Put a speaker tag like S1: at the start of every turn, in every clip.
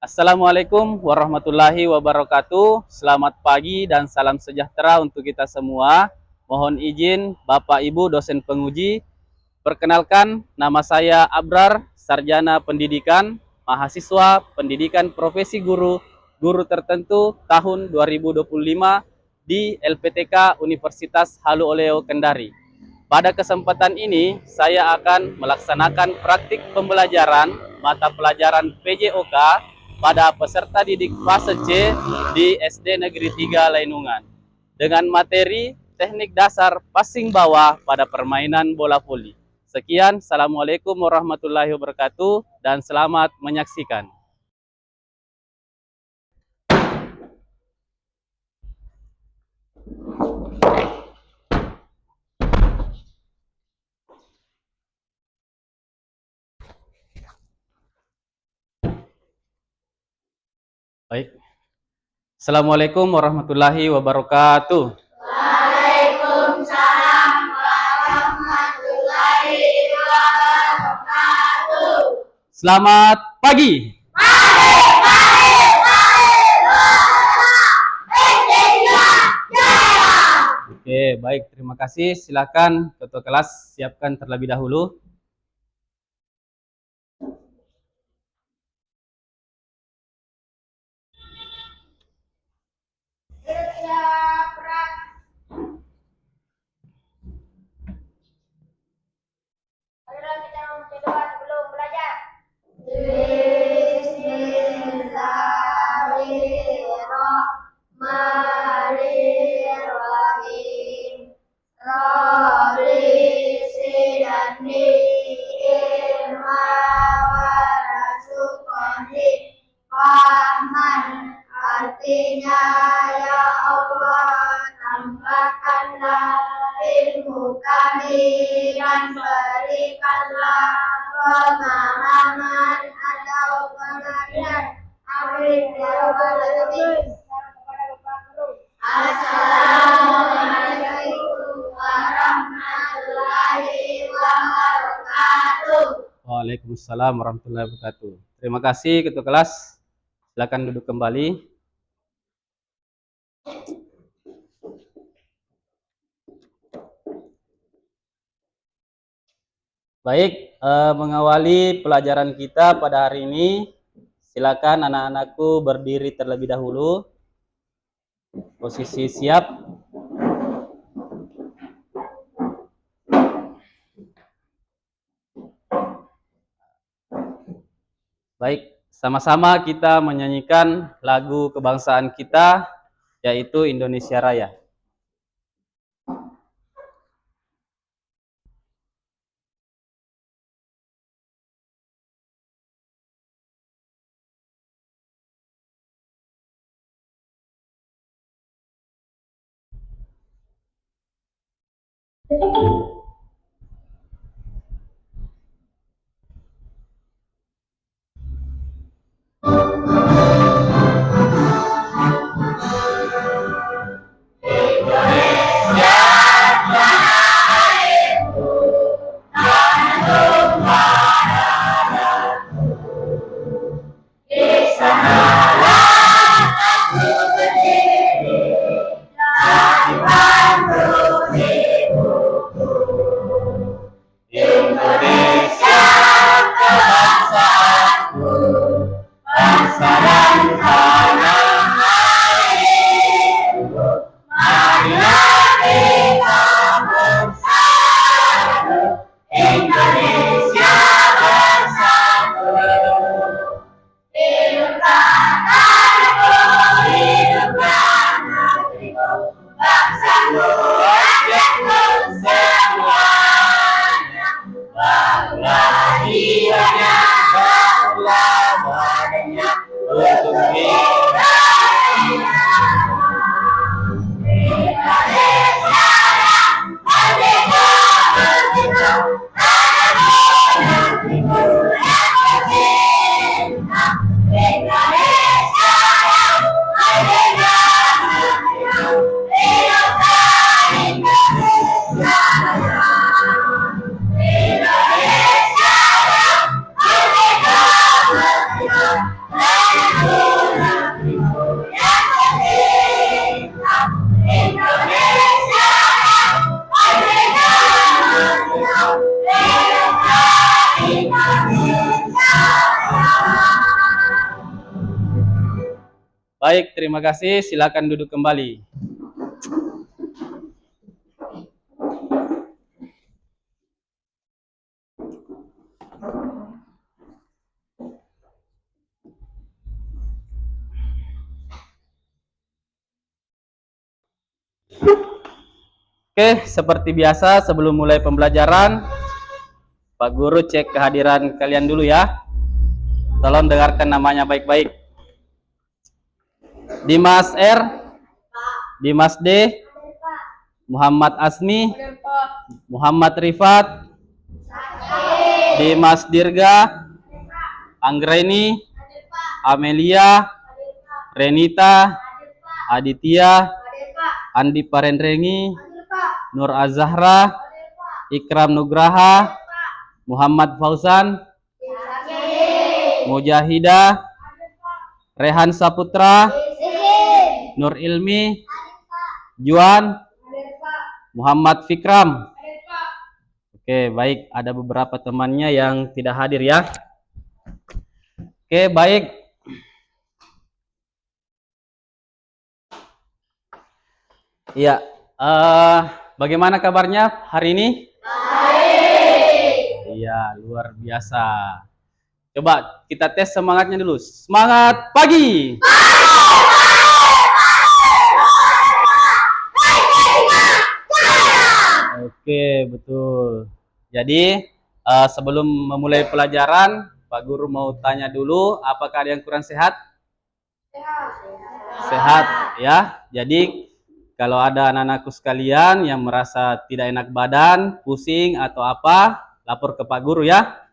S1: Assalamualaikum warahmatullahi wabarakatuh. Selamat pagi dan salam sejahtera untuk kita semua. Mohon izin Bapak Ibu dosen penguji. Perkenalkan, nama saya Abrar, Sarjana Pendidikan, mahasiswa Pendidikan Profesi Guru, Guru Tertentu tahun 2025 di LPTK Universitas Halu Oleo Kendari. Pada kesempatan ini, saya akan melaksanakan praktik pembelajaran mata pelajaran PJOK pada peserta didik fase C di SD Negeri 3 Lainungan dengan materi teknik dasar passing bawah pada permainan bola voli. Sekian, Assalamualaikum warahmatullahi wabarakatuh dan selamat menyaksikan. Baik. Assalamualaikum warahmatullahi wabarakatuh.
S2: Waalaikumsalam warahmatullahi wabarakatuh.
S1: Selamat pagi. Oke, baik. Terima kasih. Silakan ketua kelas siapkan terlebih dahulu.
S2: Marilah kita membaca doa sebelum belajar. Bismillahirrahmanirrahim. Rabbi sidani ilma warasuqani fahman. Artinya, ya Allah, tambahkanlah ilmu kami dan berikanlah pemahaman atau pengertian. Amin ya rabbal alamin. Assalamualaikum warahmatullahi wabarakatuh.
S1: Waalaikumsalam warahmatullahi wabarakatuh. Terima kasih ketua kelas. Silakan duduk kembali. Baik, mengawali pelajaran kita pada hari ini, silakan anak-anakku berdiri terlebih dahulu. Posisi siap. Baik, sama-sama kita menyanyikan lagu kebangsaan kita, yaitu Indonesia Raya. Baik, terima kasih. Silakan duduk kembali. Oke, seperti biasa sebelum mulai pembelajaran, Pak Guru cek kehadiran kalian dulu ya. Tolong dengarkan namanya baik-baik. Dimas R, Dimas D, Muhammad Asmi, Muhammad Rifat, Dimas Dirga, Anggreni, Amelia, Renita, Aditya, Andi Parendrengi, Nur Azahra, Ikram Nugraha, Muhammad Fauzan, Mujahidah, Rehan Saputra, Nur Ilmi, Juan, Muhammad Fikram. Oke, baik. Ada beberapa temannya yang tidak hadir ya. Oke, baik. Iya. Bagaimana kabarnya hari ini? Baik. Iya, luar biasa. Coba kita tes semangatnya dulu. Semangat pagi. Oke, betul. Jadi sebelum memulai pelajaran, Pak Guru mau tanya dulu, apakah ada yang kurang sehat? Sehat ya. Jadi kalau ada anak-anakku sekalian yang merasa tidak enak badan, pusing atau apa, lapor ke Pak Guru ya,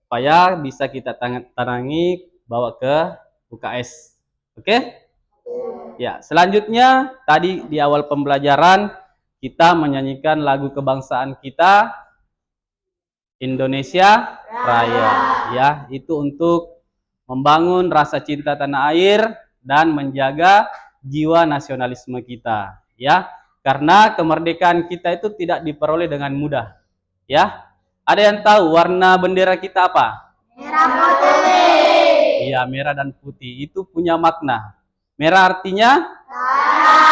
S1: supaya bisa kita tangangi bawa ke UKS. Oke? Ya, selanjutnya tadi di awal pembelajaran kita menyanyikan lagu kebangsaan kita, Indonesia Raya. Ya, itu untuk membangun rasa cinta tanah air dan menjaga jiwa nasionalisme kita. Ya, karena kemerdekaan kita itu tidak diperoleh dengan mudah. Ya, ada yang tahu warna bendera kita apa?
S2: Merah putih.
S1: Iya, merah dan putih. Itu punya makna. Merah artinya?
S2: Darah.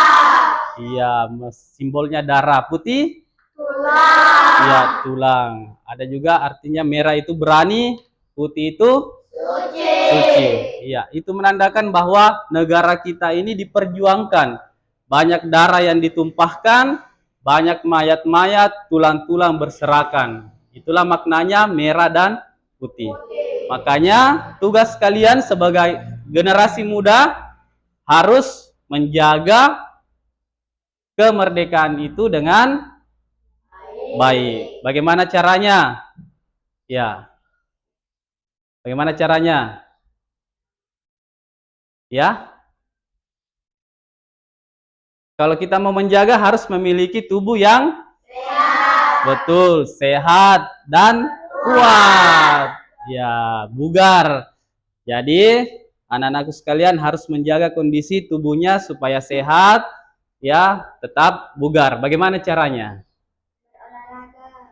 S1: Iya, simbolnya darah. Putih?
S2: Tulang.
S1: Iya, tulang. Ada juga artinya merah itu berani, putih itu
S2: Suci.
S1: suci. Iya, itu menandakan bahwa negara kita ini diperjuangkan. Banyak darah yang ditumpahkan, banyak mayat-mayat, tulang-tulang berserakan. Itulah maknanya merah dan putih. Makanya tugas kalian sebagai generasi muda harus menjaga kemerdekaan itu dengan baik. Bagaimana caranya? Ya. Bagaimana caranya? Ya. Kalau kita mau menjaga harus memiliki tubuh yang
S2: Sehat.
S1: betul, sehat dan kuat. Ya, bugar. Jadi, anak-anakku sekalian harus menjaga kondisi tubuhnya supaya sehat, ya, tetap bugar. Bagaimana caranya?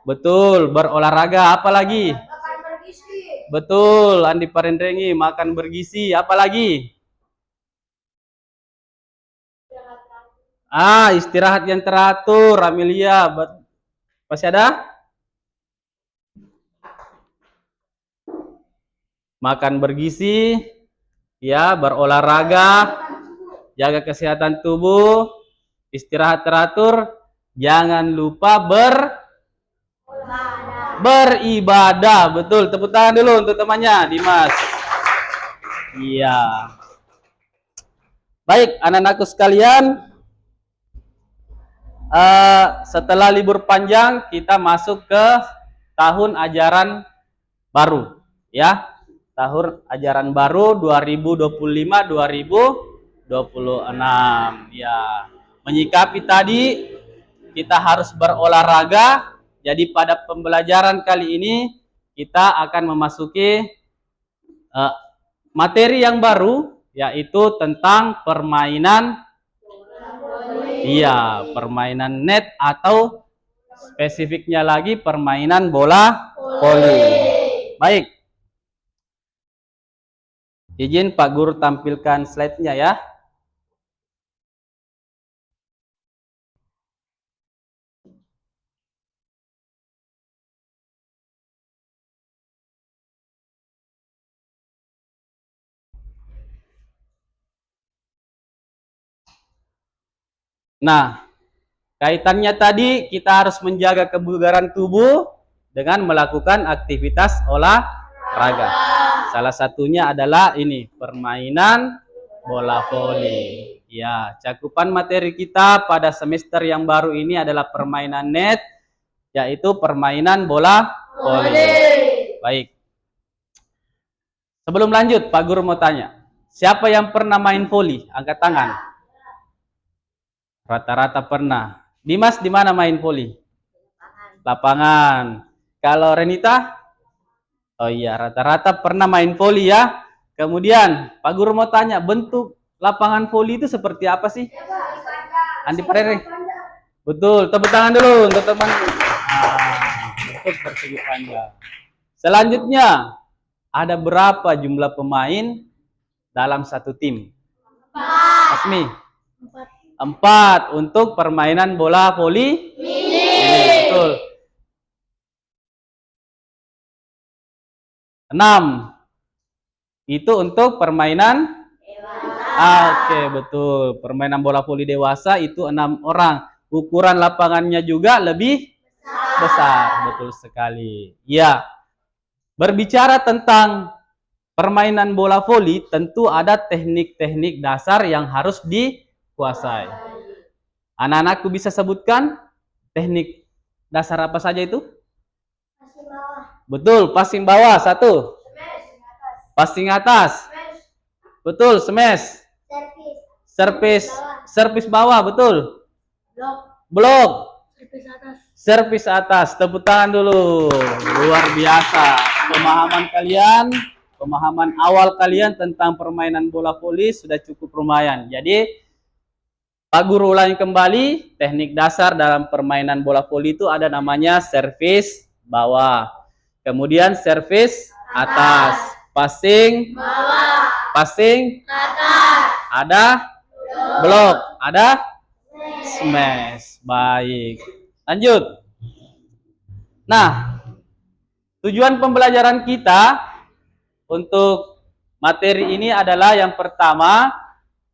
S1: Betul, berolahraga. Apalagi?
S2: Makan bergizi.
S1: Betul, Andi Parendrengi, makan bergizi. Apalagi? Istirahat yang teratur, Amelia. Masih ada? Makan bergizi, ya, berolahraga, jaga kesehatan tubuh, istirahat teratur, jangan lupa beribadah. Betul, tepuk tangan dulu untuk temannya, Dimas. Iya. Baik, anak-anakku sekalian, setelah libur panjang kita masuk ke tahun ajaran baru, ya. Tahun ajaran baru 2025-2026. Ya. Menyikapi tadi kita harus berolahraga. Jadi pada pembelajaran kali ini kita akan memasuki materi yang baru, yaitu tentang permainan. Iya, permainan net atau spesifiknya lagi permainan bola voli. Baik. Izin Pak Guru tampilkan slide-nya ya. Nah, kaitannya tadi kita harus menjaga kebugaran tubuh dengan melakukan aktivitas olahraga. Salah satunya adalah ini, permainan bola voli. Ya, cakupan materi kita pada semester yang baru ini adalah permainan net, yaitu permainan bola voli. Baik. Sebelum lanjut, Pak Guru mau tanya, siapa yang pernah main voli? Angkat tangan. Rata-rata pernah. Dimas di mana main voli? Lapangan. Kalau Renita? Oh iya, rata-rata pernah main voli ya. Kemudian, Pak Guru mau tanya, bentuk lapangan voli itu seperti apa sih? Andi Parere. Betul, tepuk tangan dulu untuk teman. Bentuk persegi panjang. Selanjutnya, ada berapa jumlah pemain dalam satu tim? 4. Asmi? 4 untuk permainan bola voli. Betul. 6 itu untuk permainan oke, betul. Permainan bola voli dewasa itu 6 orang. Ukuran lapangannya juga lebih besar. Betul sekali. Ya. Berbicara tentang permainan bola voli, tentu ada teknik-teknik dasar yang harus dikuasai. Anak-anakku bisa sebutkan teknik dasar apa saja itu?
S2: Passing bawah.
S1: Betul, passing bawah 1. Passing atas. Betul, smash. Servis bawah, betul. Blok. Servis atas. Tepuk tangan dulu. Luar biasa. Pemahaman awal kalian tentang permainan bola voli sudah cukup lumayan. Jadi, Pak Guru ulangi kembali, teknik dasar dalam permainan bola voli itu ada namanya servis bawah. Kemudian servis atas. Passing bawah. Passing atas. Ada blok. Ada smash. Baik. Lanjut. Nah, tujuan pembelajaran kita untuk materi ini adalah yang pertama,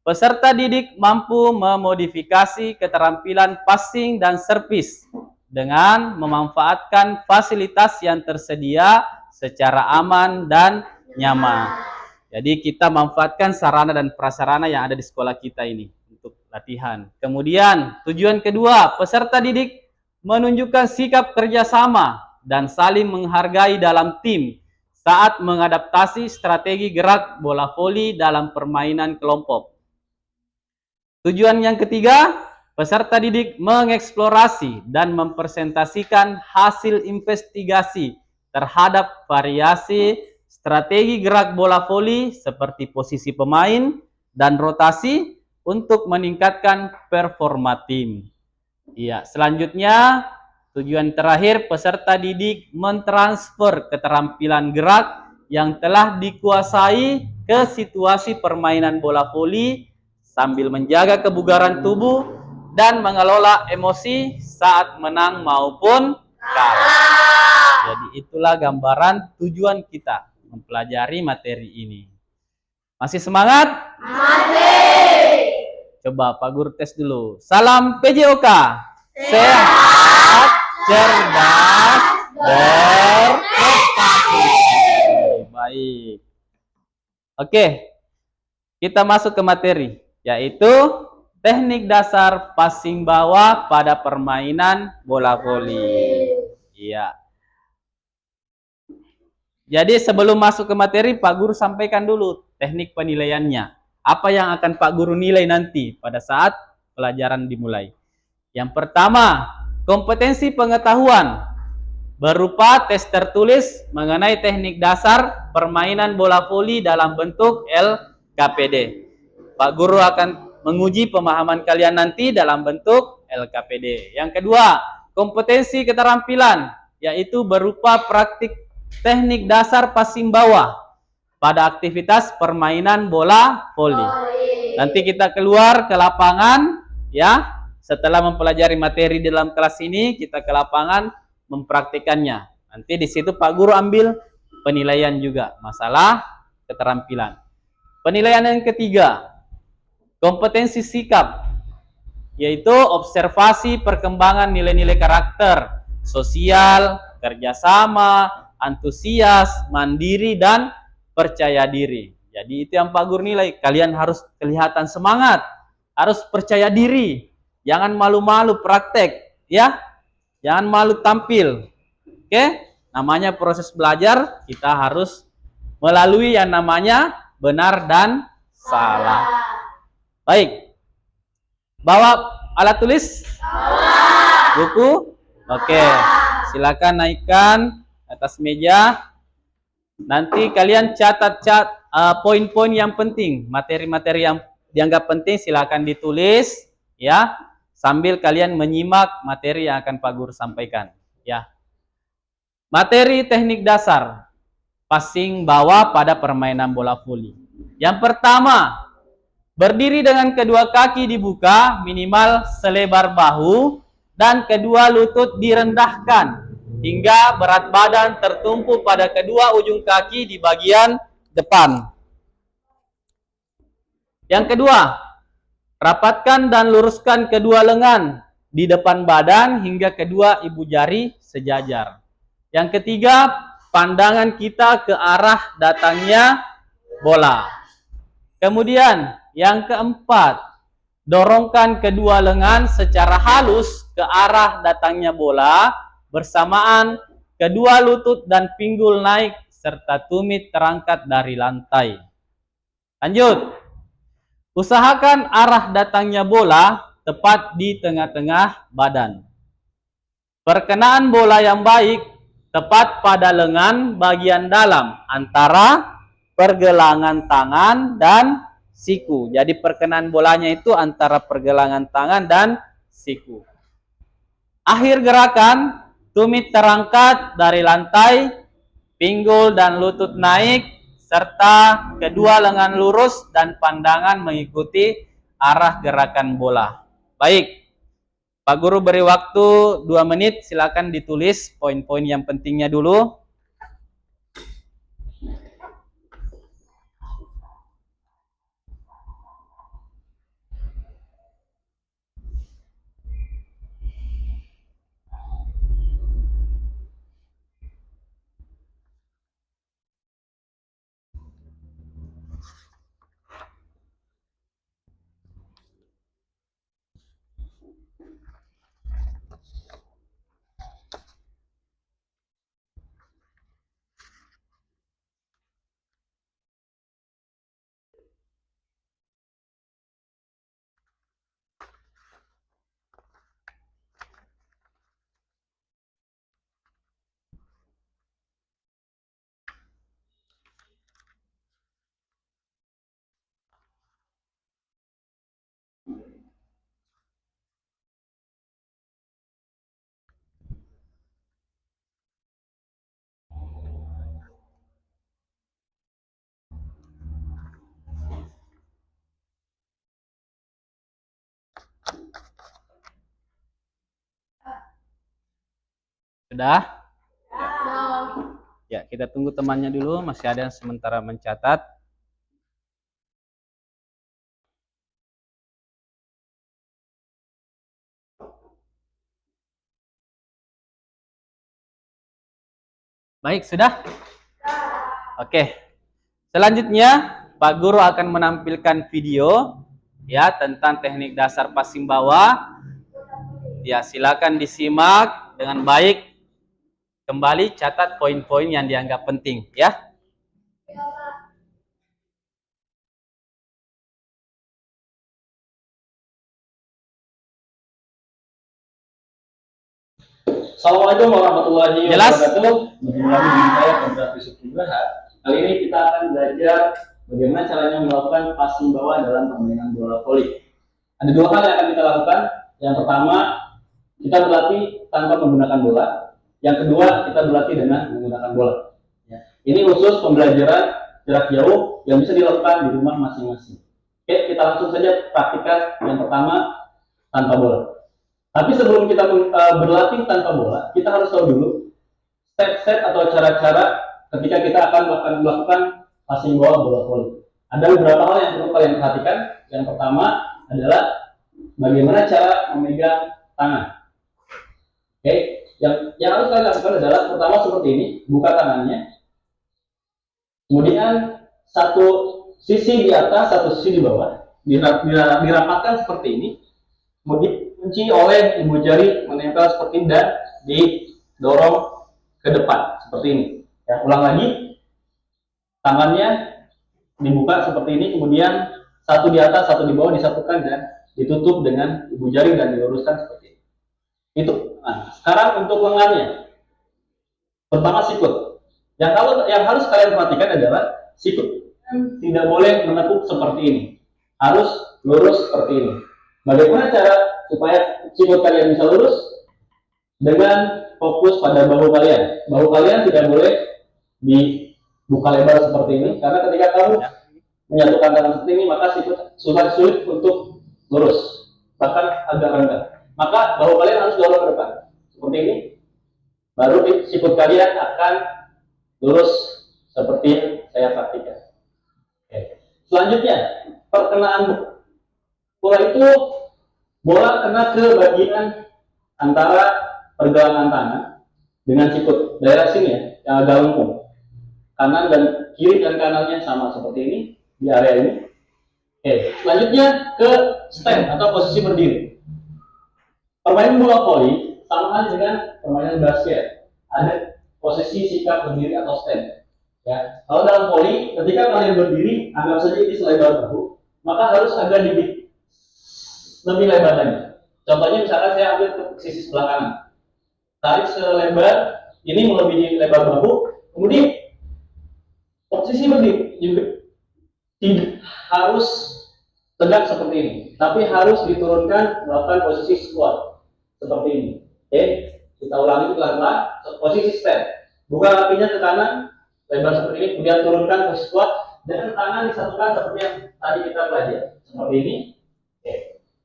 S1: peserta didik mampu memodifikasi keterampilan passing dan servis dengan memanfaatkan fasilitas yang tersedia secara aman dan nyaman. Jadi kita manfaatkan sarana dan prasarana yang ada di sekolah kita ini untuk latihan. Kemudian tujuan kedua, peserta didik menunjukkan sikap kerjasama dan saling menghargai dalam tim saat mengadaptasi strategi gerak bola voli dalam permainan kelompok. Tujuan yang ketiga, peserta didik mengeksplorasi dan mempresentasikan hasil investigasi terhadap variasi strategi gerak bola voli seperti posisi pemain dan rotasi untuk meningkatkan performa tim. Iya, selanjutnya tujuan terakhir, peserta didik mentransfer keterampilan gerak yang telah dikuasai ke situasi permainan bola voli sambil menjaga kebugaran tubuh dan mengelola emosi saat menang maupun kalah. Jadi itulah gambaran tujuan kita mempelajari materi ini. Masih semangat?
S2: Masih.
S1: Coba Pak Guru tes dulu. Salam PJOK. Sehat, cerdas, berprestasi. Baik. Oke, kita masuk ke materi, yaitu teknik dasar passing bawah pada permainan bola voli. Iya. Jadi sebelum masuk ke materi, Pak Guru sampaikan dulu teknik penilaiannya. Apa yang akan Pak Guru nilai nanti pada saat pelajaran dimulai. Yang pertama, kompetensi pengetahuan berupa tes tertulis mengenai teknik dasar permainan bola voli dalam bentuk LKPD. Pak Guru akan menguji pemahaman kalian nanti dalam bentuk LKPD. Yang kedua, kompetensi keterampilan, yaitu berupa praktik teknik dasar passing bawah pada aktivitas permainan bola voli. Nanti kita keluar ke lapangan, ya. Setelah mempelajari materi di dalam kelas ini, kita ke lapangan mempraktikannya. Nanti di situ Pak Guru ambil penilaian juga masalah keterampilan. Penilaian yang ketiga, kompetensi sikap, yaitu observasi perkembangan nilai-nilai karakter, sosial, kerjasama, antusias, mandiri, dan percaya diri. Jadi itu yang Pak Guru nilai. Kalian harus kelihatan semangat, harus percaya diri, jangan malu-malu praktek, ya, jangan malu tampil. Oke, namanya proses belajar, kita harus melalui yang namanya benar dan salah. Baik, bawa alat tulis, buku. Oke, silakan naikkan atas meja. Nanti kalian catat poin-poin yang penting, materi-materi yang dianggap penting silakan ditulis, ya, sambil kalian menyimak materi yang akan Pak Guru sampaikan, ya. Materi teknik dasar passing bawah pada permainan bola voli. Yang pertama, berdiri dengan kedua kaki dibuka minimal selebar bahu dan kedua lutut direndahkan hingga berat badan tertumpu pada kedua ujung kaki di bagian depan. Yang kedua, rapatkan dan luruskan kedua lengan di depan badan hingga kedua ibu jari sejajar. Yang ketiga, pandangan kita ke arah datangnya bola. Kemudian, yang keempat, dorongkan kedua lengan secara halus ke arah datangnya bola, bersamaan kedua lutut dan pinggul naik serta tumit terangkat dari lantai. Lanjut. Usahakan arah datangnya bola tepat di tengah-tengah badan. Perkenaan bola yang baik tepat pada lengan bagian dalam antara pergelangan tangan dan siku. Jadi perkenaan bolanya itu antara pergelangan tangan dan siku. Akhir gerakan, tumit terangkat dari lantai, pinggul dan lutut naik, serta kedua lengan lurus dan pandangan mengikuti arah gerakan bola. Baik, Pak Guru beri waktu 2 menit, silakan ditulis poin-poin yang pentingnya dulu. Sudah? Ya, kita tunggu temannya dulu, masih ada yang sementara mencatat. Baik, sudah? Oke. Selanjutnya, Pak Guru akan menampilkan video ya tentang teknik dasar passing bawah. Ya, silakan disimak dengan baik. Kembali catat poin-poin yang dianggap penting, ya.
S3: Assalamualaikum warahmatullahi
S1: Jelas?
S3: wabarakatuh. Bertemu lagi dengan saya Pemberat Yusuf Nugraha. Kali ini kita akan belajar bagaimana caranya melakukan passing bawah dalam permainan bola voli. Ada 2 hal yang akan kita lakukan. Yang pertama, kita berlatih tanpa menggunakan bola. Yang kedua, kita berlatih dengan menggunakan bola. Ya. Ini khusus pembelajaran jarak jauh yang bisa dilakukan di rumah masing-masing. Oke, kita langsung saja praktikkan. Yang pertama, tanpa bola. Tapi sebelum kita berlatih tanpa bola, kita harus tahu dulu step-step atau cara-cara ketika kita akan melakukan passing bawah bola voli. Ada beberapa hal yang perlu kalian perhatikan. Yang pertama adalah bagaimana cara memegang tangan. Oke, yang harus kalian lakukan adalah pertama seperti ini, buka tangannya, kemudian satu sisi di atas, satu sisi di bawah, dirapatkan seperti ini, kemudian kunci oleh ibu jari menempel seperti ini dan didorong ke depan seperti ini. Ya, ulang lagi, tangannya dibuka seperti ini, kemudian satu di atas, satu di bawah disatukan dan ditutup dengan ibu jari dan diluruskan seperti ini. Itu. Nah, sekarang untuk lengannya, pertama sikut. Yang harus kalian perhatikan adalah sikut tidak boleh menekuk seperti ini, harus lurus seperti ini. Bagaimana cara supaya sikut kalian bisa lurus? Dengan fokus pada bahu kalian. Bahu kalian tidak boleh dibuka lebar seperti ini, karena ketika kamu menyatukan tangan seperti ini, maka sikut sulit untuk lurus, bahkan agak rendah. Maka bahu kalian harus dorong ke depan seperti ini, baru sikut kalian akan lurus seperti yang saya praktikan. Oke. Selanjutnya, perkenaan bola itu, bola kena ke bagian antara pergelangan tangan dengan sikut, daerah sini ya, yang agak lengkung. Kanan dan kiri dan kanannya sama seperti ini di area ini. Oke, selanjutnya ke stand atau posisi berdiri. Permainan bola voli sama halnya dengan permainan basket. Ada posisi sikap berdiri atau stand. Ya, kalau dalam voli, ketika kalian berdiri, anggap saja ini selebar bahu, maka harus agak lebih lebar lagi. Contohnya misalkan saya ambil ke sisi sebelah kanan, tarik selebar ini melebihi lebar bahu, kemudian posisi berdiri juga tidak harus tegak seperti ini, tapi harus diturunkan melakukan posisi squat seperti ini. Oke, kita ulangi pelan-pelan. Posisi stand, buka kakinya ke kanan, lebar seperti ini, kemudian turunkan ke squat dan tangan disatukan seperti yang tadi kita pelajari seperti ini. Oke,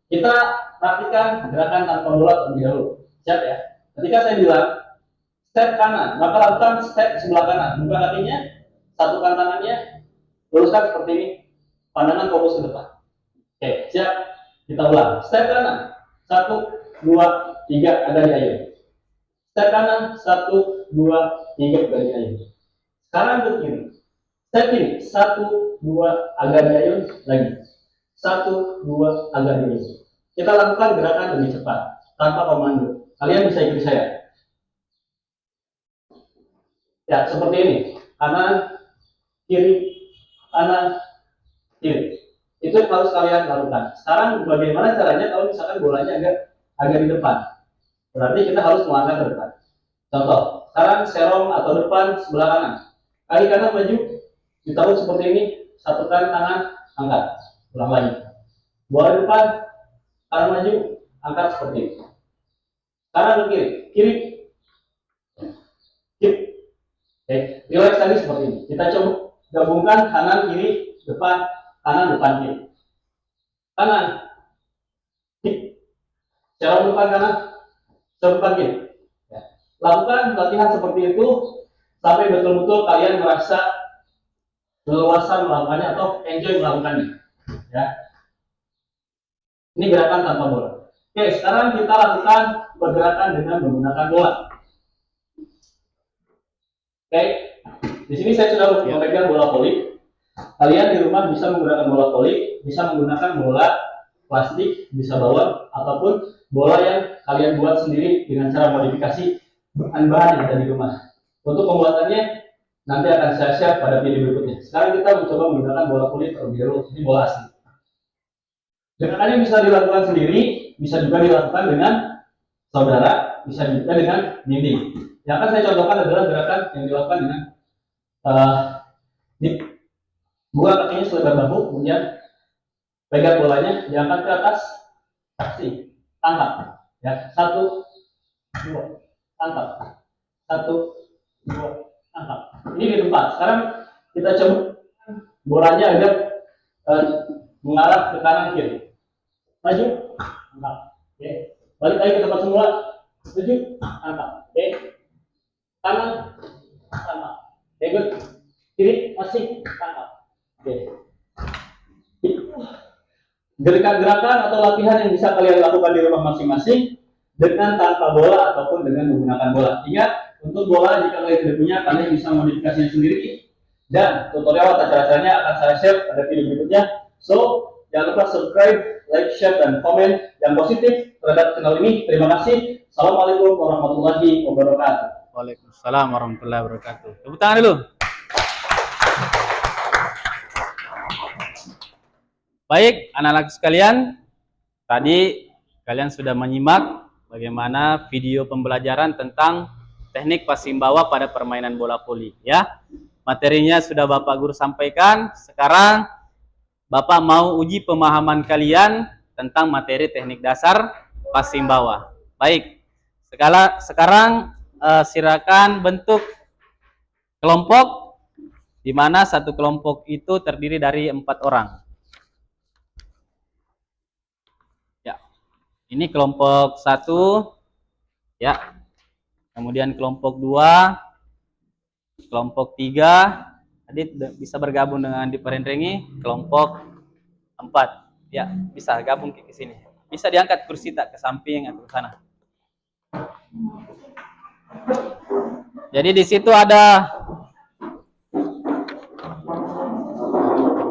S3: kita praktikkan gerakan tanpa bola terlebih dahulu. Siap ya? Ketika saya bilang step kanan, maka lakukan step sebelah kanan, buka kakinya, satukan tangannya, luruskan seperti ini, pandangan fokus ke depan. Oke, siap? Kita ulang. Step kanan, 1, 2, 3, agak diayun. Step kanan, 1, 2, 3, agak diayun. Sekarang ke kiri. Step kiri, 1, 2, agak diayun lagi. 1, 2, agak diayun. Kita lakukan gerakan lebih cepat, tanpa pemandu. Kalian bisa ikuti saya. Ya, seperti ini. Kanan, kiri, kanan, kiri. Itu harus kalian lakukan. Sekarang bagaimana caranya kalau misalkan bolanya agak di depan? Berarti kita harus melangkah ke depan. Contoh, sekarang serong atau depan sebelah kanan. Kaki kanan maju, ditaruh seperti ini, satukan tangan, angkat. Ulang lagi. Bola depan, kanan maju, angkat seperti ini. Kanan ke kiri, kiri, kiri. Oke, relax tadi seperti ini. Kita coba gabungkan kanan, kiri, depan, kanan, depan, kiri. Kanan, kiri. Serong depan kanan, serong depan kiri. Ya. Lakukan latihan seperti itu sampai betul-betul kalian merasa leluasa melakukannya atau enjoy melakukannya. Ya. Ini gerakan tanpa bola. Oke, sekarang kita lakukan pergerakan dengan menggunakan bola. Oke, di sini saya sudah memegang bola voli. Kalian di rumah bisa menggunakan bola voli, bisa menggunakan bola plastik, bisa bawang, ataupun bola yang kalian buat sendiri dengan cara modifikasi bahan-bahan yang ada di rumah. Untuk pembuatannya nanti akan saya share pada video berikutnya. Sekarang kita mencoba menggunakan bola voli terlebih dahulu. Ini bola asli. Gerakannya bisa dilakukan sendiri, bisa juga dilakukan dengan saudara, bisa juga dengan dinding. Yang akan saya contohkan adalah gerakan yang dilakukan dengan buka kakinya selebar bahu, kemudian pegang bolanya, diangkat ke atas, kasih, tangkap. Ya, 1, 2, tangkap. 1, 2, tangkap. Ini di tempat. Sekarang kita coba bolanya agak mengarah ke kanan kiri. Maju, angkat. Oke. Balik lagi ke tempat semula. Maju, angkat. Oke. Kanan, tangkap. Oke, good. Kiri, masih tangkap. Oke. gerakan-gerakan atau latihan yang bisa kalian lakukan di rumah masing-masing dengan tanpa bola ataupun dengan menggunakan bola. Ingat, untuk bola jika kalian tidak punya, kalian bisa modifikasinya sendiri. Dan tutorial tata caranya akan saya share pada video berikutnya. So, jangan lupa subscribe, like, share, dan komen yang positif terhadap channel ini. Terima kasih. Assalamualaikum warahmatullahi wabarakatuh.
S1: Waalaikumsalam warahmatullahi wabarakatuh. Tepuk tangan dulu. Baik, anak-anak sekalian, tadi kalian sudah menyimak bagaimana video pembelajaran tentang teknik passing bawah pada permainan bola voli, ya. Materinya sudah Bapak Guru sampaikan. Sekarang Bapak mau uji pemahaman kalian tentang materi teknik dasar passing bawah. Baik, sekarang silakan bentuk kelompok, di mana satu kelompok itu terdiri dari 4 orang. Ya, ini kelompok 1, ya. Kemudian kelompok 2, kelompok 3. Adit bisa bergabung dengan Diperendrengi. Kelompok 4, ya, bisa gabung ke sini. Bisa diangkat kursi tak ke samping atau ke sana. Jadi di situ ada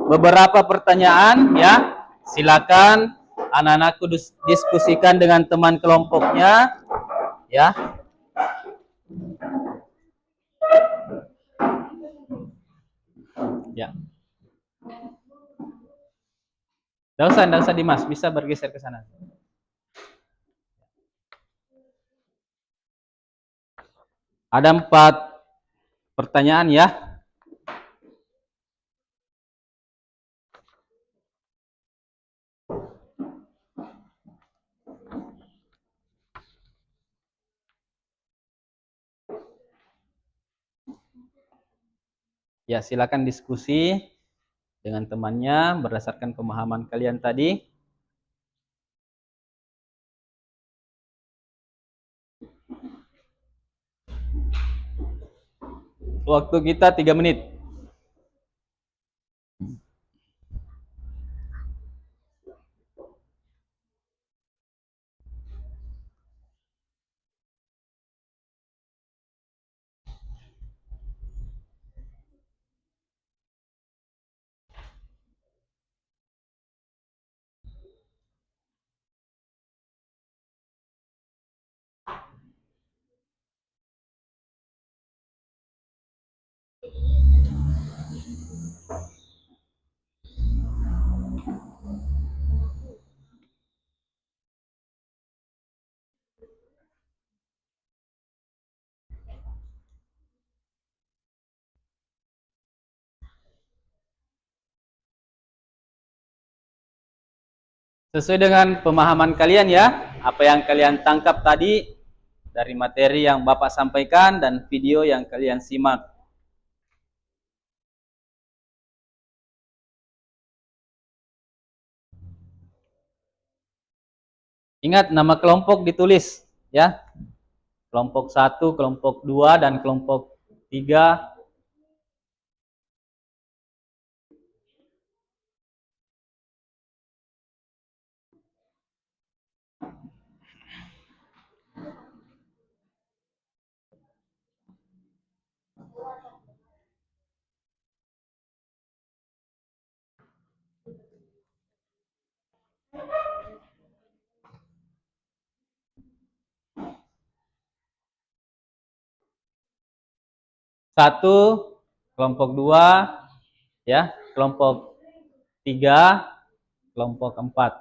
S1: beberapa pertanyaan, ya. Silakan anak-anakku diskusikan dengan teman kelompoknya, ya. Ya. Nggak usah Dimas, bisa bergeser ke sana. Ada 4 pertanyaan, ya. Ya, silakan diskusi dengan temannya berdasarkan pemahaman kalian tadi. Waktu kita 3 menit. Sesuai dengan pemahaman kalian, ya, apa yang kalian tangkap tadi dari materi yang Bapak sampaikan dan video yang kalian simak. Ingat, nama kelompok ditulis, ya. Kelompok 1, kelompok 2, dan kelompok 3. Satu, kelompok 2, ya, kelompok 3, kelompok 4.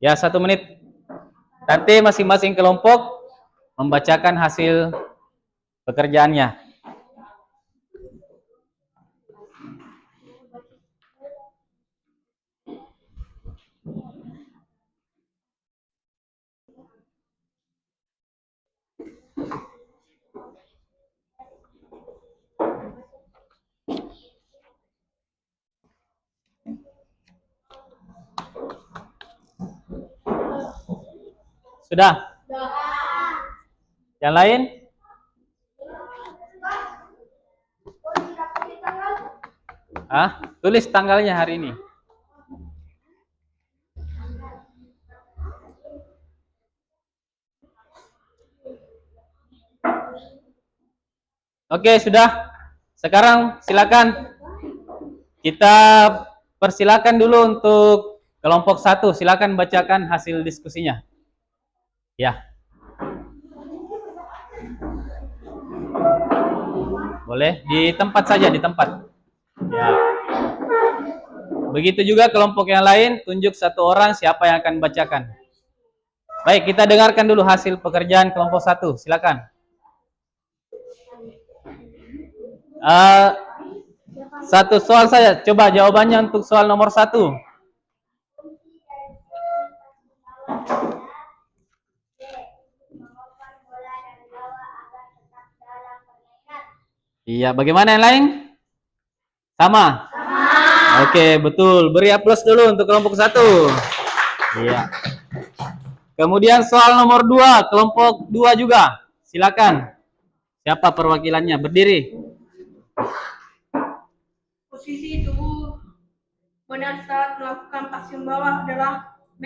S1: Ya, 1 menit. Nanti masing-masing kelompok membacakan hasil pekerjaannya. Sudah? Yang lain? Tulis tanggalnya hari ini. Oke, sudah. Sekarang silakan kita persilakan dulu untuk kelompok 1. Silakan bacakan hasil diskusinya. Ya. Boleh di tempat saja, di tempat. Ya. Begitu juga kelompok yang lain, tunjuk satu orang siapa yang akan bacakan. Baik, kita dengarkan dulu hasil pekerjaan kelompok 1. Silakan. Satu soal saja. Coba jawabannya untuk soal nomor 1. Iya, bagaimana yang lain? Sama? Oke, betul. Beri aplaus dulu untuk kelompok 1. Iya. Kemudian soal nomor 2, kelompok 2 juga. Silakan. Siapa perwakilannya? Berdiri.
S2: Posisi tubuh benar saat melakukan pasang bawah adalah B.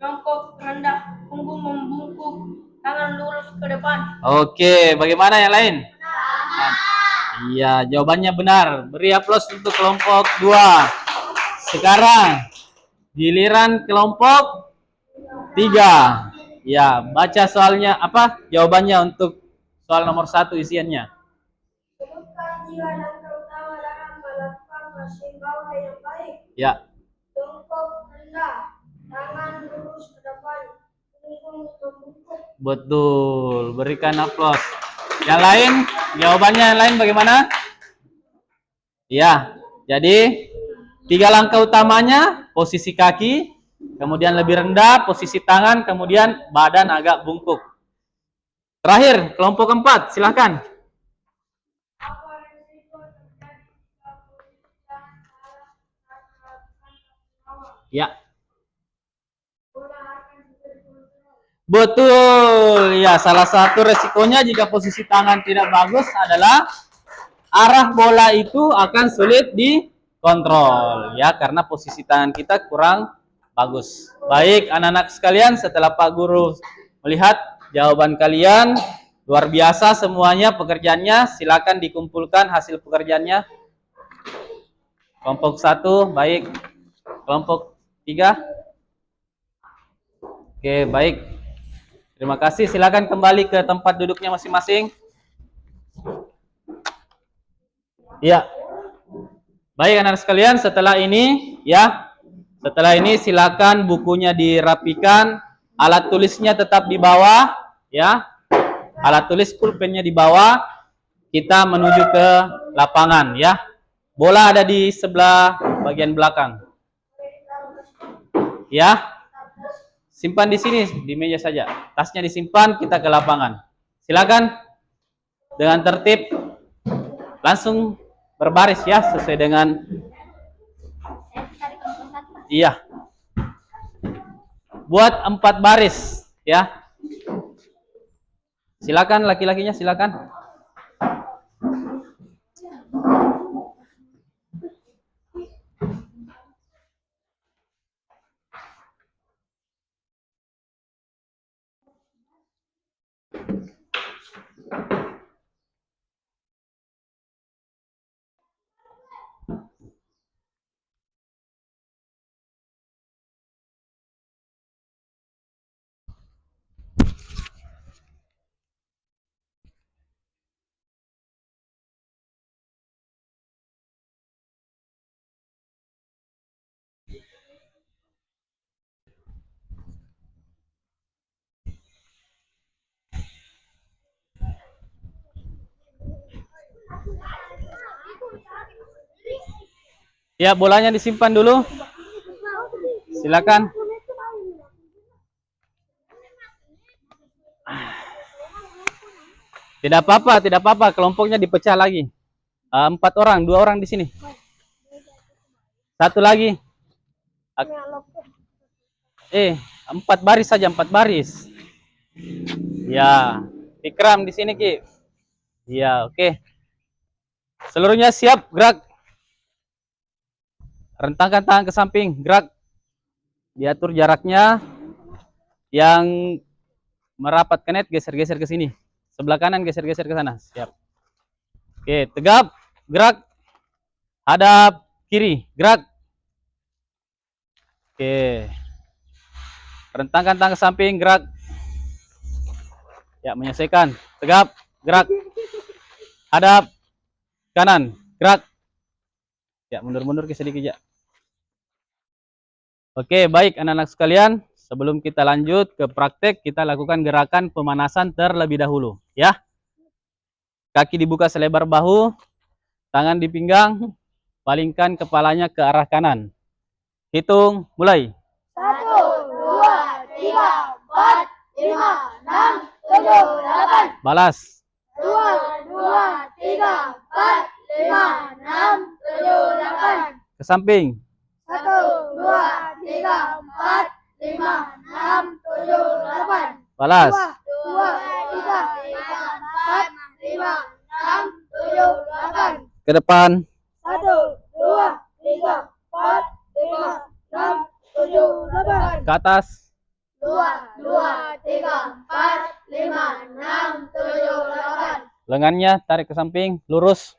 S2: Jongkok rendah, punggung membungkuk, tangan lurus ke depan.
S1: Oke, bagaimana yang lain? Iya, jawabannya benar. Beri aplaus untuk kelompok 2. Sekarang giliran kelompok 3. Ya, baca soalnya apa? Jawabannya untuk soal nomor 1 isiannya.
S2: Sebutkan 3 langkah utama dalam melakukan pasang bawah yang baik.
S1: Ya.
S2: Jongkok rendah, tangan lurus ke depan, punggung membungkuk.
S1: Betul, berikan aplaus. Yang lain, jawabannya yang lain bagaimana? Ya, jadi 3 langkah utamanya, posisi kaki, kemudian lebih rendah, posisi tangan, kemudian badan agak bungkuk. Terakhir, kelompok 4, silakan.
S2: Apa risiko terjadi jika posisi tangan salah saat melakukan pasang bawah?
S1: Ya.
S2: Bola akan tidak dikontrol.
S1: Betul, ya salah satu resikonya jika posisi tangan tidak bagus adalah arah bola itu akan sulit dikontrol ya karena posisi tangan kita kurang bagus. Baik anak-anak sekalian, setelah Pak Guru melihat jawaban kalian luar biasa semuanya pekerjaannya, silakan dikumpulkan hasil pekerjaannya. Kelompok 1 baik, kelompok 3. Oke, baik. Terima kasih, silakan kembali ke tempat duduknya masing-masing. Ya. Baik anak sekalian, setelah ini silakan bukunya dirapikan, alat tulisnya tetap di bawah ya. Alat tulis pulpennya di bawah. Kita menuju ke lapangan ya. Bola ada di sebelah bagian belakang. Ya. Simpan di sini, di meja saja. Tasnya disimpan, kita ke lapangan. Silakan dengan tertib langsung berbaris ya, sesuai dengan iya. Buat 4 baris ya. Silakan laki-lakinya, silakan. Ya, bolanya disimpan dulu. Silakan. Tidak apa-apa, kelompoknya dipecah lagi. 4 orang, 2 orang di sini. 1 lagi. 4 baris saja, 4 baris. Ya, Ikram di sini Ki. Ya, oke. Seluruhnya siap, gerak. Rentangkan tangan ke samping, gerak. Diatur jaraknya. Yang merapat ke net, geser-geser ke sini. Sebelah kanan, geser-geser ke sana. Siap. Oke, tegap, gerak. Hadap kiri, gerak. Oke. Rentangkan tangan ke samping, gerak. Ya, menyelesaikan. Tegap, gerak. Hadap kanan, gerak. Ya, mundur-mundur ke sedikit ya. Oke, baik anak-anak sekalian. Sebelum kita lanjut ke praktek, kita lakukan gerakan pemanasan terlebih dahulu. Ya. Kaki dibuka selebar bahu, tangan di pinggang, palingkan kepalanya ke arah kanan. Hitung, mulai.
S2: 1, 2, 3, 4, 5, 6, 7, 8.
S1: Balas.
S2: 2, 2, 3, 4, 5, 6, 7, 8.
S1: Ke samping.
S2: 1, 2, 3, 4, 5, 6, 7, 8.
S1: Balas.
S2: 2, 3, 4, 5, 6, 7, 8.
S1: Ke depan.
S2: 1, 2, 3, 4, 5, 6, 7, 8.
S1: Ke atas.
S2: 2, 2, 3, 4, 5, 6, 7, 8.
S1: Lengannya tarik ke samping, lurus.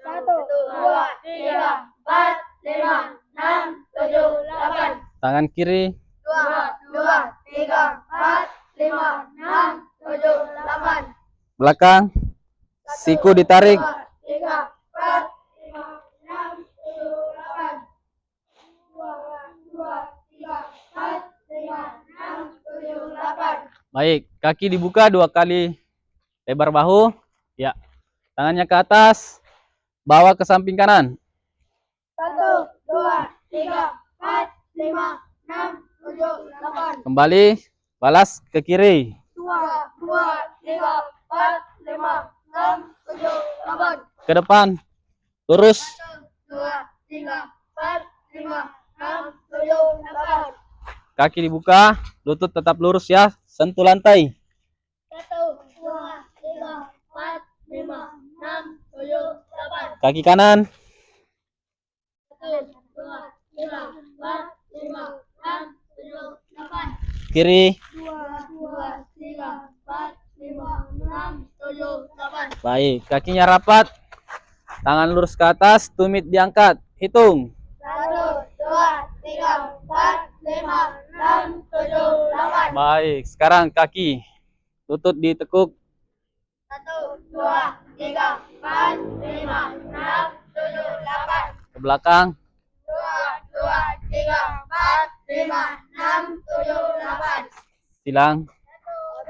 S2: 1, 2, 3, 4, 5, 6, 7, 8.
S1: Tangan kiri.
S2: 2, 2, 3, 4, 5, 6, 7, 8.
S1: Belakang. Siku ditarik.
S2: 2, 3, 4, 5, 6, 7, 8. 2, 2, 3, 4, 5, 6, 7, 8.
S1: Baik, kaki dibuka 2 kali lebar bahu. Ya. Tangannya ke atas. Bawa ke samping kanan.
S2: 1, 2, 3, 4, 5, 6, 7, 8.
S1: Kembali. Balas ke kiri.
S2: 2, 2, 3, 4, 5, 6, 7, 8.
S1: Ke depan. Lurus.
S2: 2, 3, 4, 5, 6, 7, 8.
S1: Kaki dibuka. Lutut tetap lurus ya. Sentuh lantai.
S2: 1, 2, 3, 4, 5, 6, 7, 8.
S1: Kaki kanan.
S2: 1, 2, 3, 4, 5, 6, 7, 8.
S1: Kiri.
S2: 2, 2, 3, 4, 5, 6, 7, 8.
S1: Baik, kakinya rapat. Tangan lurus ke atas, tumit diangkat. Hitung.
S2: 1, 2, 3, 4, 5, 6, 7, 8.
S1: Baik, sekarang kaki. Lutut ditekuk.
S2: 1, 2, 3, 4, 5, 6, 7, 8.
S1: Ke belakang.
S2: 2, 2, 3, 4, 5, 6, 7, 8.
S1: Silang.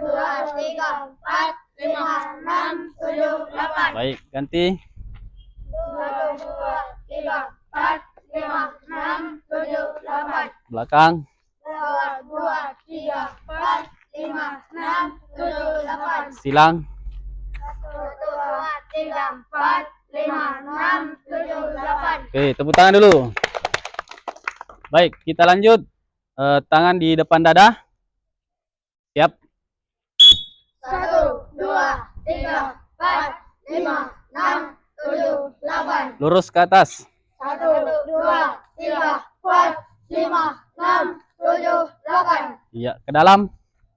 S2: 2, 3, 4, 5, 6, 7, 8.
S1: Baik, ganti.
S2: 2, 2, 3, 4, 5, 6, 7, 8.
S1: Belakang.
S2: 2, 2, 3, 4, 5, 6, 7, 8.
S1: Silang.
S2: 2, 3, 4, 5, 6, 7, 8.
S1: Oke, tepuk tangan dulu. Baik, kita lanjut. Tangan di depan dada. Siap.
S2: 1, 2, 3, 4, 5, 6, 7, 8.
S1: Lurus ke atas.
S2: 1, 2, 3, 4, 5, 6, 7, 8.
S1: Iya, ke dalam.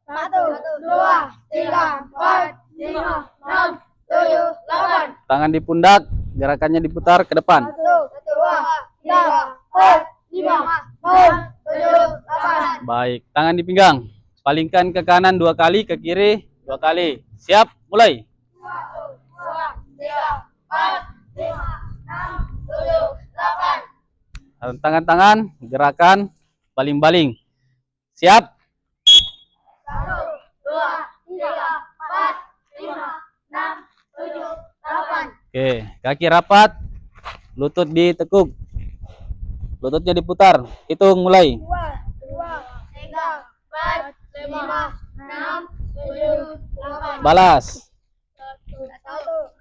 S2: 1, 2, 3, 4, 5, 6, 7, 8.
S1: Tangan di pundak. Gerakannya diputar ke depan.
S2: 1, 2, 3, 4, 5, 6, 7, 8.
S1: Baik, tangan di pinggang. Palingkan ke kanan 2 kali, ke kiri 2 kali. Siap, mulai.
S2: 1, 2, 3, 4, 5, 6, 7, 8.
S1: Tangan-tangan, gerakan baling-baling. Siap.
S2: 1, 2, 3, 4, 5, 6, 7, 8.
S1: Oke, kaki rapat. Lutut ditekuk. Lututnya diputar. Hitung, mulai.
S2: 2, 3, 4, 5, 6, 7, 8.
S1: Balas.
S2: 1,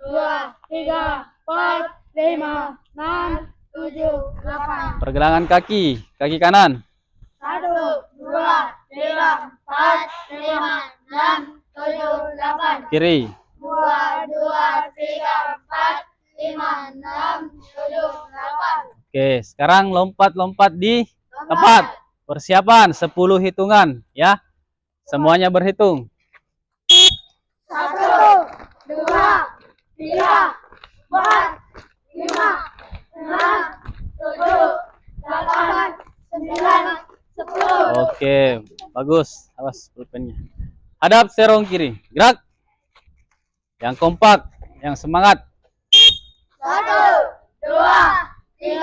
S2: 2, 3, 4, 5, 6, 7, 8.
S1: Pergelangan kaki. Kaki kanan.
S2: 1, 2, 3, 4, 5, 6, 7, 8.
S1: Kiri.
S2: 2, 2, 3, 4, 5, 6, 7, 8.
S1: Oke, sekarang lompat-lompat di tempat. Persiapan 10 hitungan ya. Semuanya berhitung.
S2: 1, 2, 3, 4, 5, 6, 7, 8, 9, 10.
S1: Oke, bagus. Awas pulpennya. Hadap serong kiri. Gerak. Yang kompak, yang semangat.
S2: 1, 2, 3,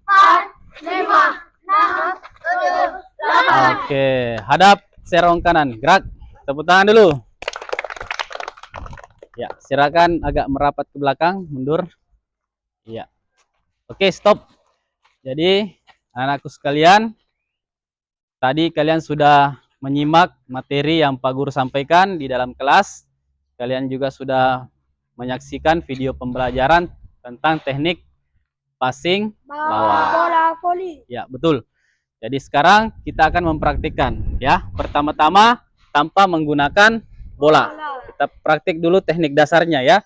S2: 4, 5, 6, 7, 8.
S1: Oke, hadap serong kanan. Gerak. Tepuk tangan dulu. Ya, silakan agak merapat ke belakang, mundur. Iya. Oke, stop. Jadi, anakku sekalian, tadi kalian sudah menyimak materi yang Pak Guru sampaikan di dalam kelas. Kalian juga sudah menyaksikan video pembelajaran tentang teknik passing bawah.
S2: Bola voli.
S1: Ya, betul. Jadi sekarang kita akan mempraktikkan ya. Pertama-tama tanpa menggunakan bola. Kita praktik dulu teknik dasarnya ya.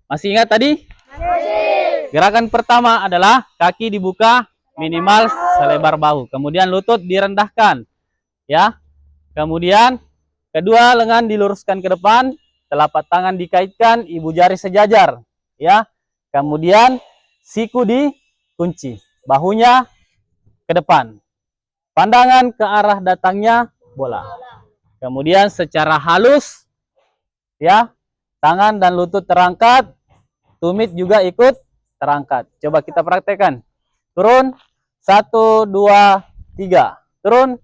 S1: Masih ingat tadi? Gerakan pertama adalah kaki dibuka minimal selebar bahu. Kemudian lutut direndahkan. Ya. Kemudian kedua lengan diluruskan ke depan, telapak tangan dikaitkan, ibu jari sejajar. Ya. Kemudian siku dikunci, bahunya ke depan. Pandangan ke arah datangnya bola. Kemudian secara halus ya, tangan dan lutut terangkat, tumit juga ikut terangkat. Coba kita praktekkan. Turun 1 2 3. Turun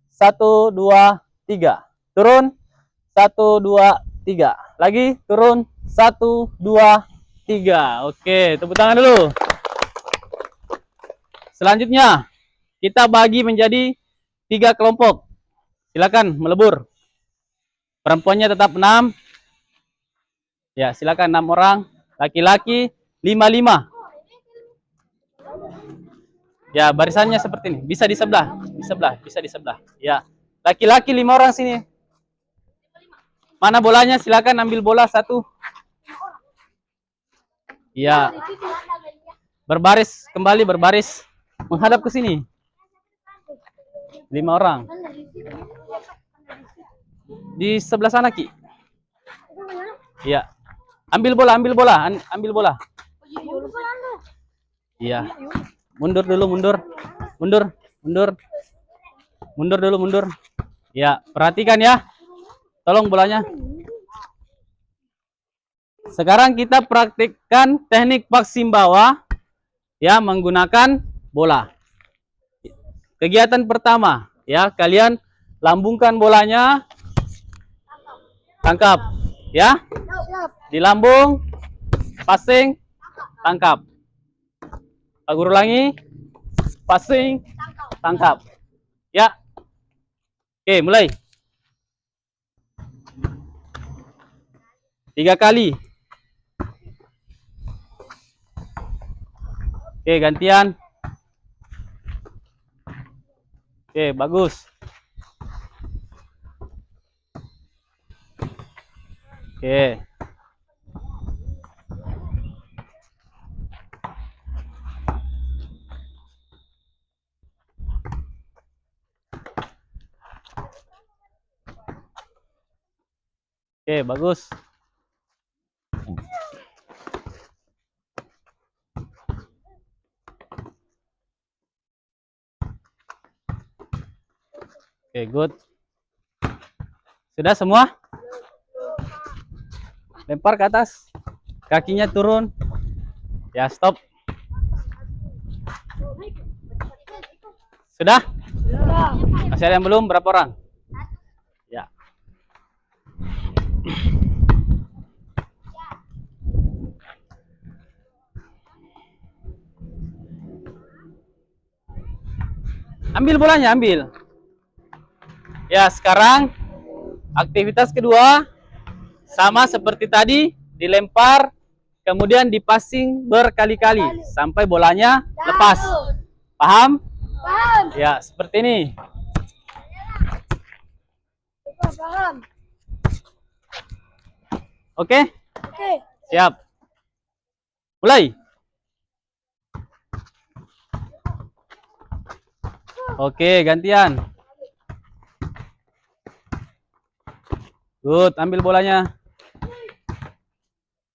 S1: 1 2 3. Turun 1 2 3. Lagi turun 1 2 3. Oke, tepuk tangan dulu. Selanjutnya kita bagi menjadi 3 kelompok. Silakan melebur. Perempuannya tetap 6. Ya, silakan 6 orang. Laki-laki 5-5. Ya, barisannya seperti ini. Bisa di sebelah, bisa di sebelah. Ya. Laki-laki 5 orang sini. Mana bolanya? Silakan ambil bola 1. Ya. Berbaris, kembali berbaris. Menghadap ke sini. 5 orang. Di sebelah sana, Ki. Iya. Ambil bola, ambil bola. Iya. Mundur dulu, mundur. Mundur dulu, mundur. Ya, perhatikan ya. Tolong bolanya. Sekarang kita praktikkan teknik passing bawah ya menggunakan bola. Kegiatan pertama, ya, kalian lambungkan bolanya. Tangkap, ya. Di lambung, passing, tangkap. Pak Guru ulangi. Passing, tangkap. Ya. Oke, mulai. 3 kali. Oke, gantian. Oke, bagus. Oke. Oke, bagus. Oke, good. Sudah semua? Lempar ke atas. Kakinya turun. Ya, stop. Sudah? Masih ada yang belum? Berapa orang? Ya. Ambil bolanya, ambil. Ya, sekarang aktivitas kedua sama seperti tadi, dilempar, kemudian dipassing berkali-kali sampai bolanya lepas. Paham?
S2: Paham.
S1: Ya, seperti ini.
S2: Paham.
S1: Oke?
S2: Oke.
S1: Siap. Mulai. Oke, gantian. Good, ambil bolanya.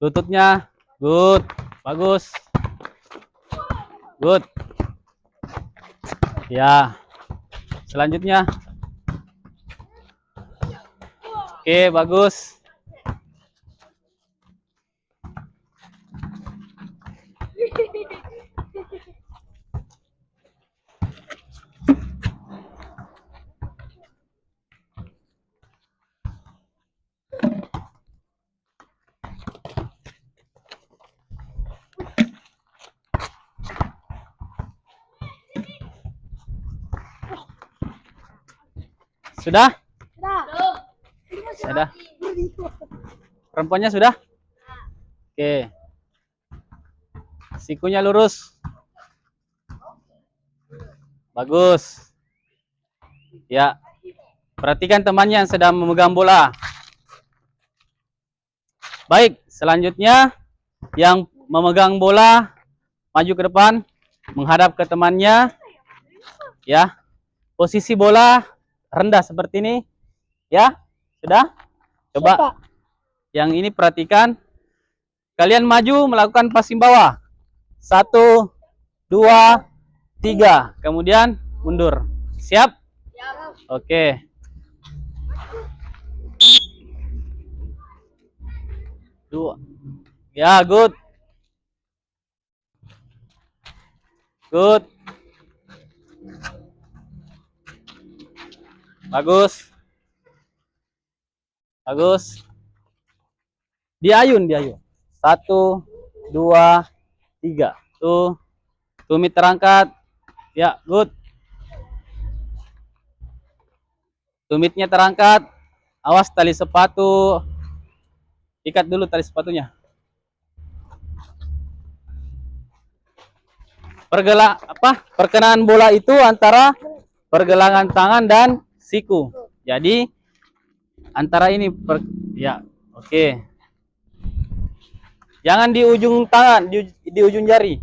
S1: Lututnya. Good. Bagus. Good. Ya. Selanjutnya. Oke, bagus. Sudah? Sudah. Perempuannya sudah? Oke. Sikunya lurus. Bagus. Ya. Perhatikan temannya yang sedang memegang bola. Baik, selanjutnya yang memegang bola maju ke depan, menghadap ke temannya. Ya. Posisi bola rendah seperti ini. Ya. Sudah? Coba. Yang ini perhatikan. Kalian maju melakukan passing bawah. 1, 2, 3. Kemudian mundur. Siap? Oke. Dua. Ya, good. Good. Bagus. Bagus. Diayun, diayun. 1, 2, 3. Tuh. Tumit terangkat. Ya, good. Tumitnya terangkat. Awas tali sepatu. Ikat dulu tali sepatunya. Perkenaan bola itu antara pergelangan tangan dan siku. Jadi antara ini ya, oke. Jangan di ujung tangan, di ujung jari.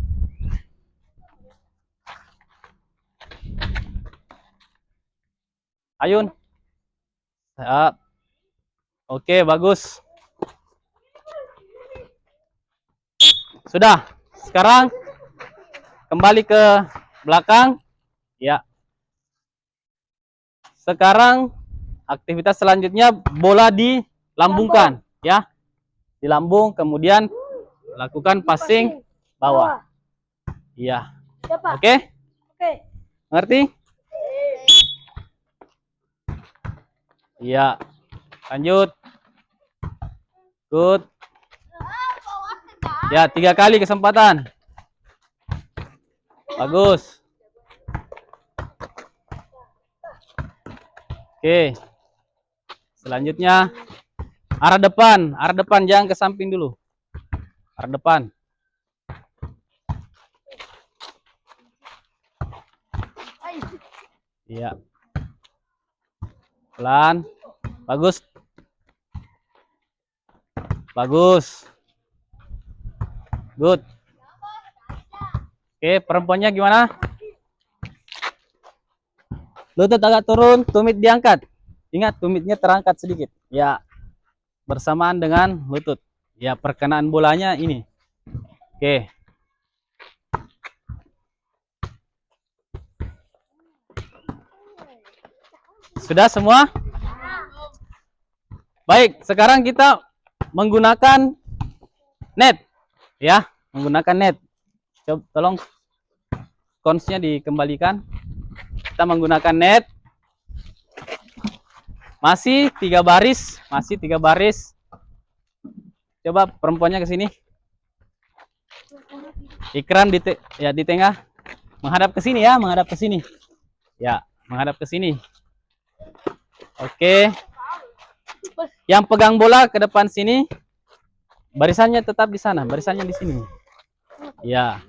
S1: Ayun. Ya. Oke, bagus. Sudah. Sekarang kembali ke belakang. Ya. Sekarang aktivitas selanjutnya bola dilambungkan, ya. Di lambung, kemudian lakukan passing bawah. Iya. Oke?
S2: Oke.
S1: Ngerti? Iya. Lanjut. Good. Ya, 3 kali kesempatan. Bagus. Oke. Selanjutnya arah depan jangan ke samping dulu. Arah depan. Iya. Pelan. Bagus. Bagus. Good. Oke, perempuannya gimana? Lutut agak turun, tumit diangkat. Ingat, tumitnya terangkat sedikit. Ya, bersamaan dengan lutut. Ya, perkenaan bolanya ini. Oke. Sudah semua? Baik, sekarang kita menggunakan net. Ya, menggunakan net. Coba tolong konsnya dikembalikan. Kita menggunakan net. Masih 3 baris, Coba perempuannya ke sini. Ikram di tengah. Menghadap ke sini ya, menghadap ke sini. Ya, menghadap ke sini. Oke. Yang pegang bola ke depan sini. Barisannya tetap di sana, barisannya di sini. Ya.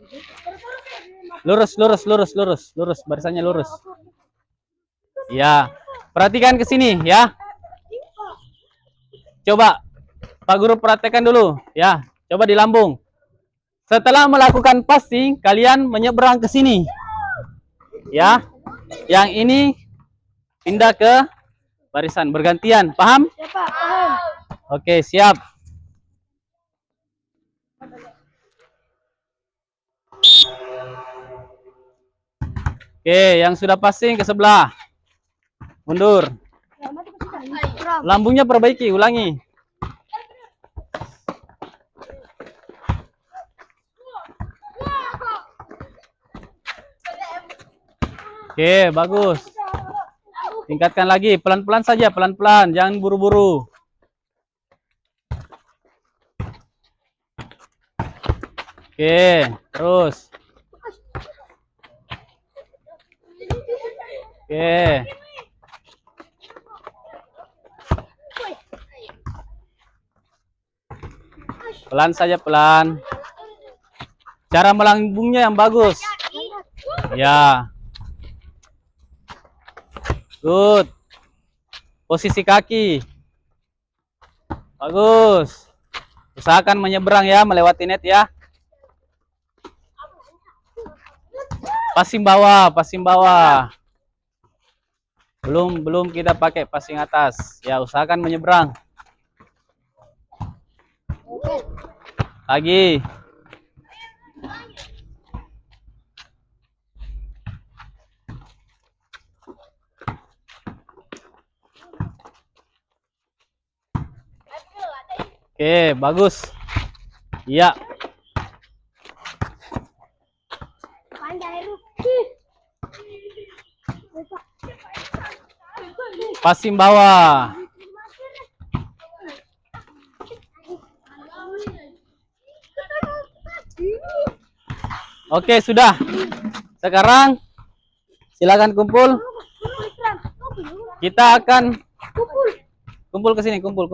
S1: Lurus, barisannya lurus. Ya. Perhatikan ke sini ya. Coba Pak Guru perhatikan dulu ya. Coba di lambung. Setelah melakukan passing, kalian menyeberang ke sini. Ya. Yang ini pindah ke barisan bergantian. Paham?
S2: Ya, Pak. Paham.
S1: Oke, siap. Oke, yang sudah passing ke sebelah. Mundur. Lambungnya perbaiki, ulangi. Oke, bagus. Tingkatkan lagi, pelan-pelan saja, pelan-pelan, jangan buru-buru. Oke, terus. Oke. Pelan saja, pelan. Cara melambungnya yang bagus. Ya. Good. Posisi kaki. Bagus. Usahakan menyeberang ya, melewati net ya. Passing bawah, passing bawah. Belum kita pakai passing atas. Ya, usahakan menyeberang. Lagi. Oke, bagus. Iya. Passing bawah. Oke, sudah. Sekarang silakan kumpul. Kita akan kumpul ke sini, kumpul.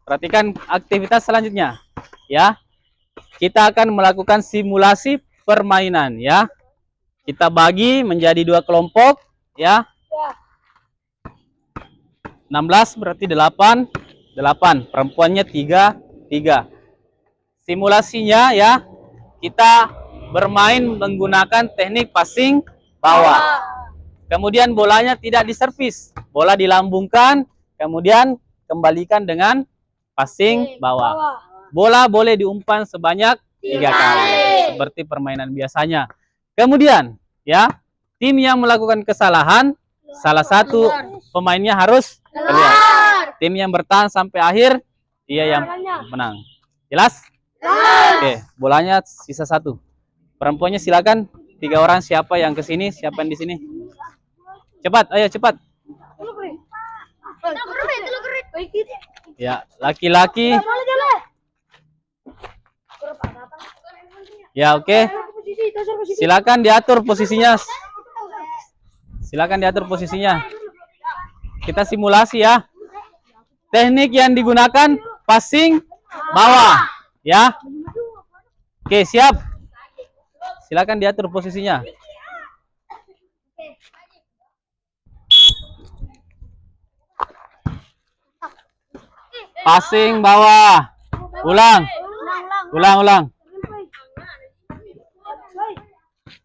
S1: Perhatikan aktivitas selanjutnya, ya. Kita akan melakukan simulasi permainan, ya. Kita bagi menjadi 2 kelompok, ya. 16 berarti 8. Perempuannya 3. Simulasinya, ya. Kita bermain menggunakan teknik passing bawah. Kemudian bolanya tidak diservis, bola dilambungkan, kemudian kembalikan dengan passing bawah. Bola boleh diumpan sebanyak 3 kali, seperti permainan biasanya. Kemudian, ya, tim yang melakukan kesalahan, salah satu pemainnya harus keluar. Tim yang bertahan sampai akhir, dia yang menang. Jelas? Oke, bolanya sisa 1. Perempuannya silakan. 3 orang, siapa yang ke sini, siapa yang di sini? Cepat, ayo cepat. Ya, laki-laki. Ya, oke. Silakan diatur posisinya. Kita simulasi ya. Teknik yang digunakan passing bawah, ya. Oke, siap. Silakan diatur posisinya. Passing bawah. Ulang.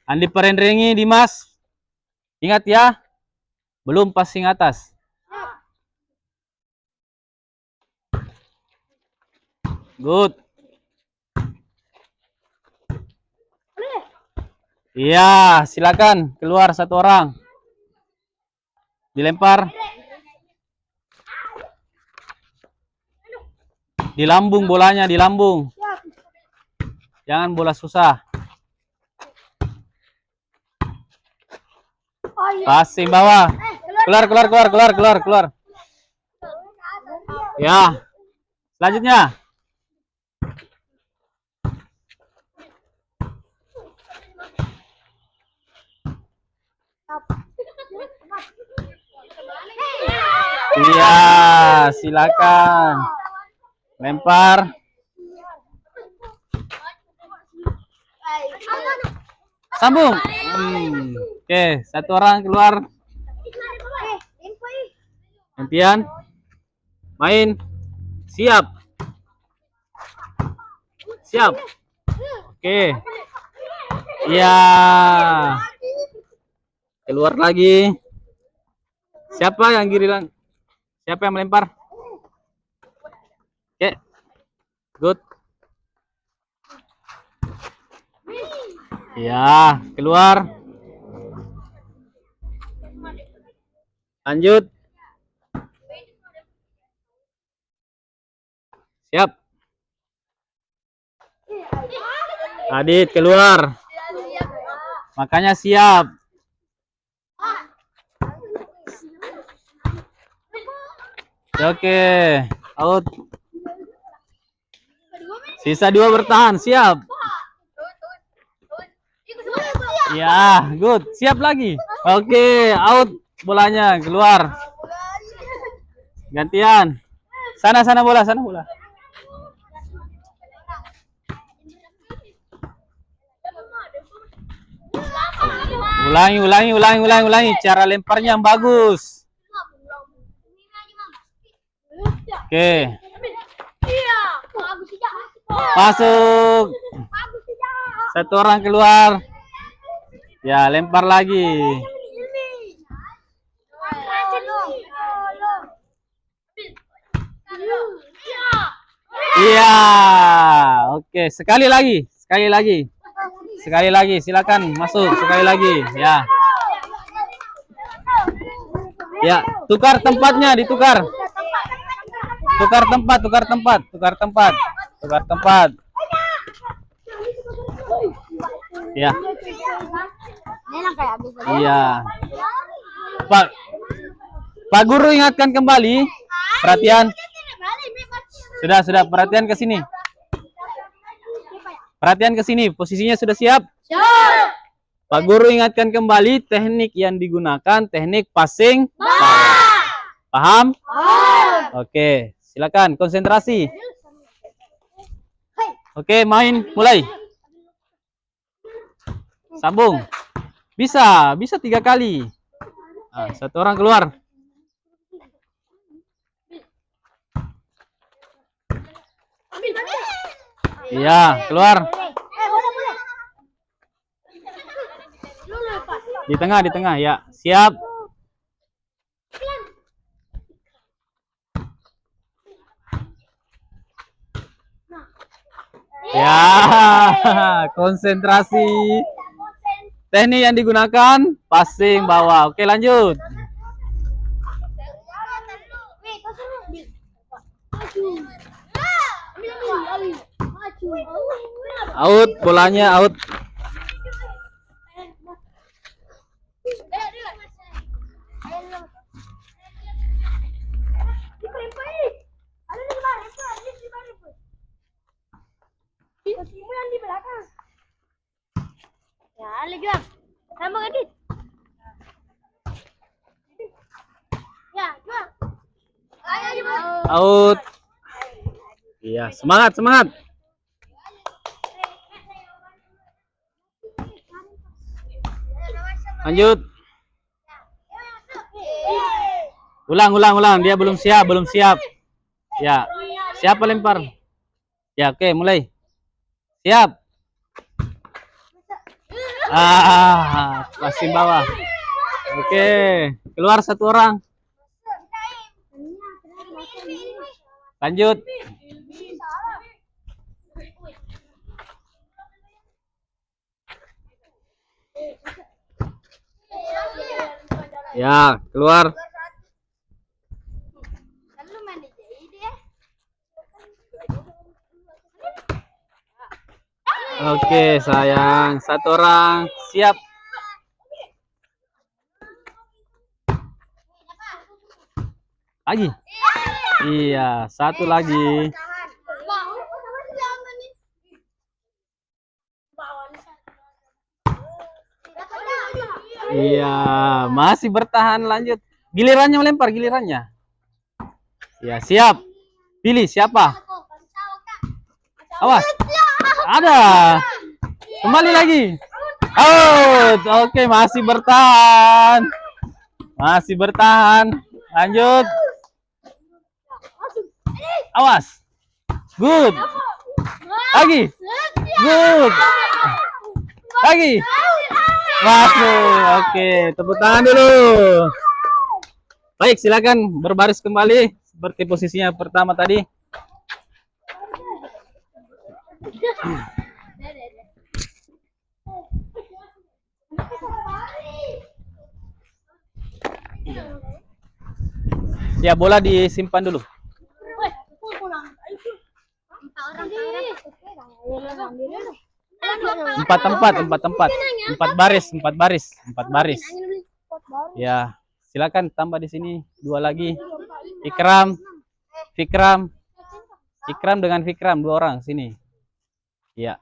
S1: Andi perendrengi Dimas. Ingat ya. Belum passing atas. Good. Iya, silakan keluar 1 orang. Dilempar. Di lambung bolanya, di lambung. Jangan bola susah. Passing bawah. Keluar. Ya. Selanjutnya. Iya, silakan. Lempar. Sambung. Oke, 1 orang keluar. Gantian. Main. Siap. Oke. Iya. keluar lagi. Siapa yang giliran? Siapa yang melempar? Oke. Good. Ya, keluar. Lanjut. Siap. Adit keluar. Makanya siap. Oke, out. Sisa 2 bertahan, siap. Ya, good. Siap lagi. Oke, out bolanya keluar. Gantian. Sana bola, sana bola. Ulangi. Cara lemparnya yang bagus. Oke. Masuk. Satu orang keluar. Ya, lempar lagi. Iya. Oke, sekali lagi. Silakan masuk sekali lagi. Ya. Ya, tukar tempatnya, ditukar. Tukar tempat. Ya. Iya. Pak Guru ingatkan kembali. Perhatian. Sudah, perhatian ke sini. Posisinya sudah siap?
S2: Siap.
S1: Pak Guru ingatkan kembali teknik yang digunakan, teknik passing bawah. Paham? Oke, silakan konsentrasi. Oke, main, mulai. Sambung. Bisa 3 kali. Nah, 1 orang keluar. Iya, keluar. Di tengah, ya. Siap. Ya, konsentrasi. Teknik yang digunakan passing bawah. Oke, lanjut. Out, bolanya out.
S2: Ya, Legion. Sama Adit. Ya, jual.
S1: Out. Iya, semangat. Lanjut. Ulang. Dia belum siap. Ya. Siapa lempar? Ya, oke, mulai. Siap. Passing bawah. Oke, keluar 1 orang. Lanjut. Ya, keluar. Oke, sayang. 1 orang. Siap. Lagi. Iya, 1 lagi. Iya, masih bertahan, lanjut. Gilirannya melempar, gilirannya. Ya, siap. Pilih siapa? Awas. Ada. Kembali lagi. Out. Oke, masih bertahan. Lanjut. Awas. Good. Lagi. Good. Lagi. Masuk. Oke, tepuk tangan dulu. Baik, silakan berbaris kembali seperti posisinya pertama tadi. Ya, bola disimpan dulu. Empat baris, empat baris. Ya, silakan tambah di sini dua lagi. Ikram, Fikram, Ikram dengan Fikram, dua orang sini. Ya,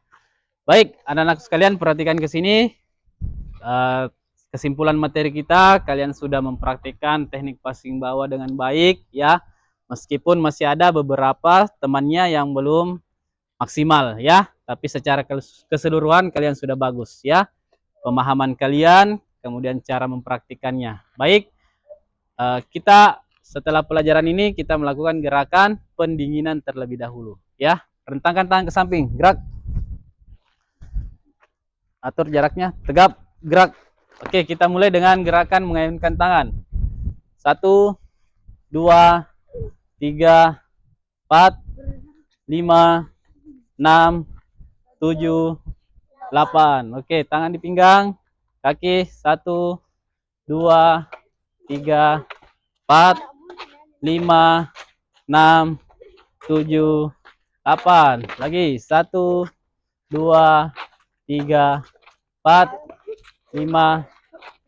S1: baik, anak-anak sekalian perhatikan ke sini. Kesimpulan materi kita, kalian sudah mempraktikkan teknik passing bawah dengan baik, ya. Meskipun masih ada beberapa temannya yang belum maksimal, ya. Tapi secara keseluruhan kalian sudah bagus, ya. Pemahaman kalian, kemudian cara mempraktikannya. Baik, kita setelah pelajaran ini kita melakukan gerakan pendinginan terlebih dahulu, ya. Rentangkan tangan ke samping, gerak. Atur jaraknya, tegap, gerak. Oke, kita mulai dengan gerakan mengayunkan tangan. 1, 2, 3, 4, 5, 6, 7, 8. Oke, tangan di pinggang, kaki. 1, 2, 3, 4, 5, 6, 7, 8. Lagi. 1, 2, 3, 4, 5,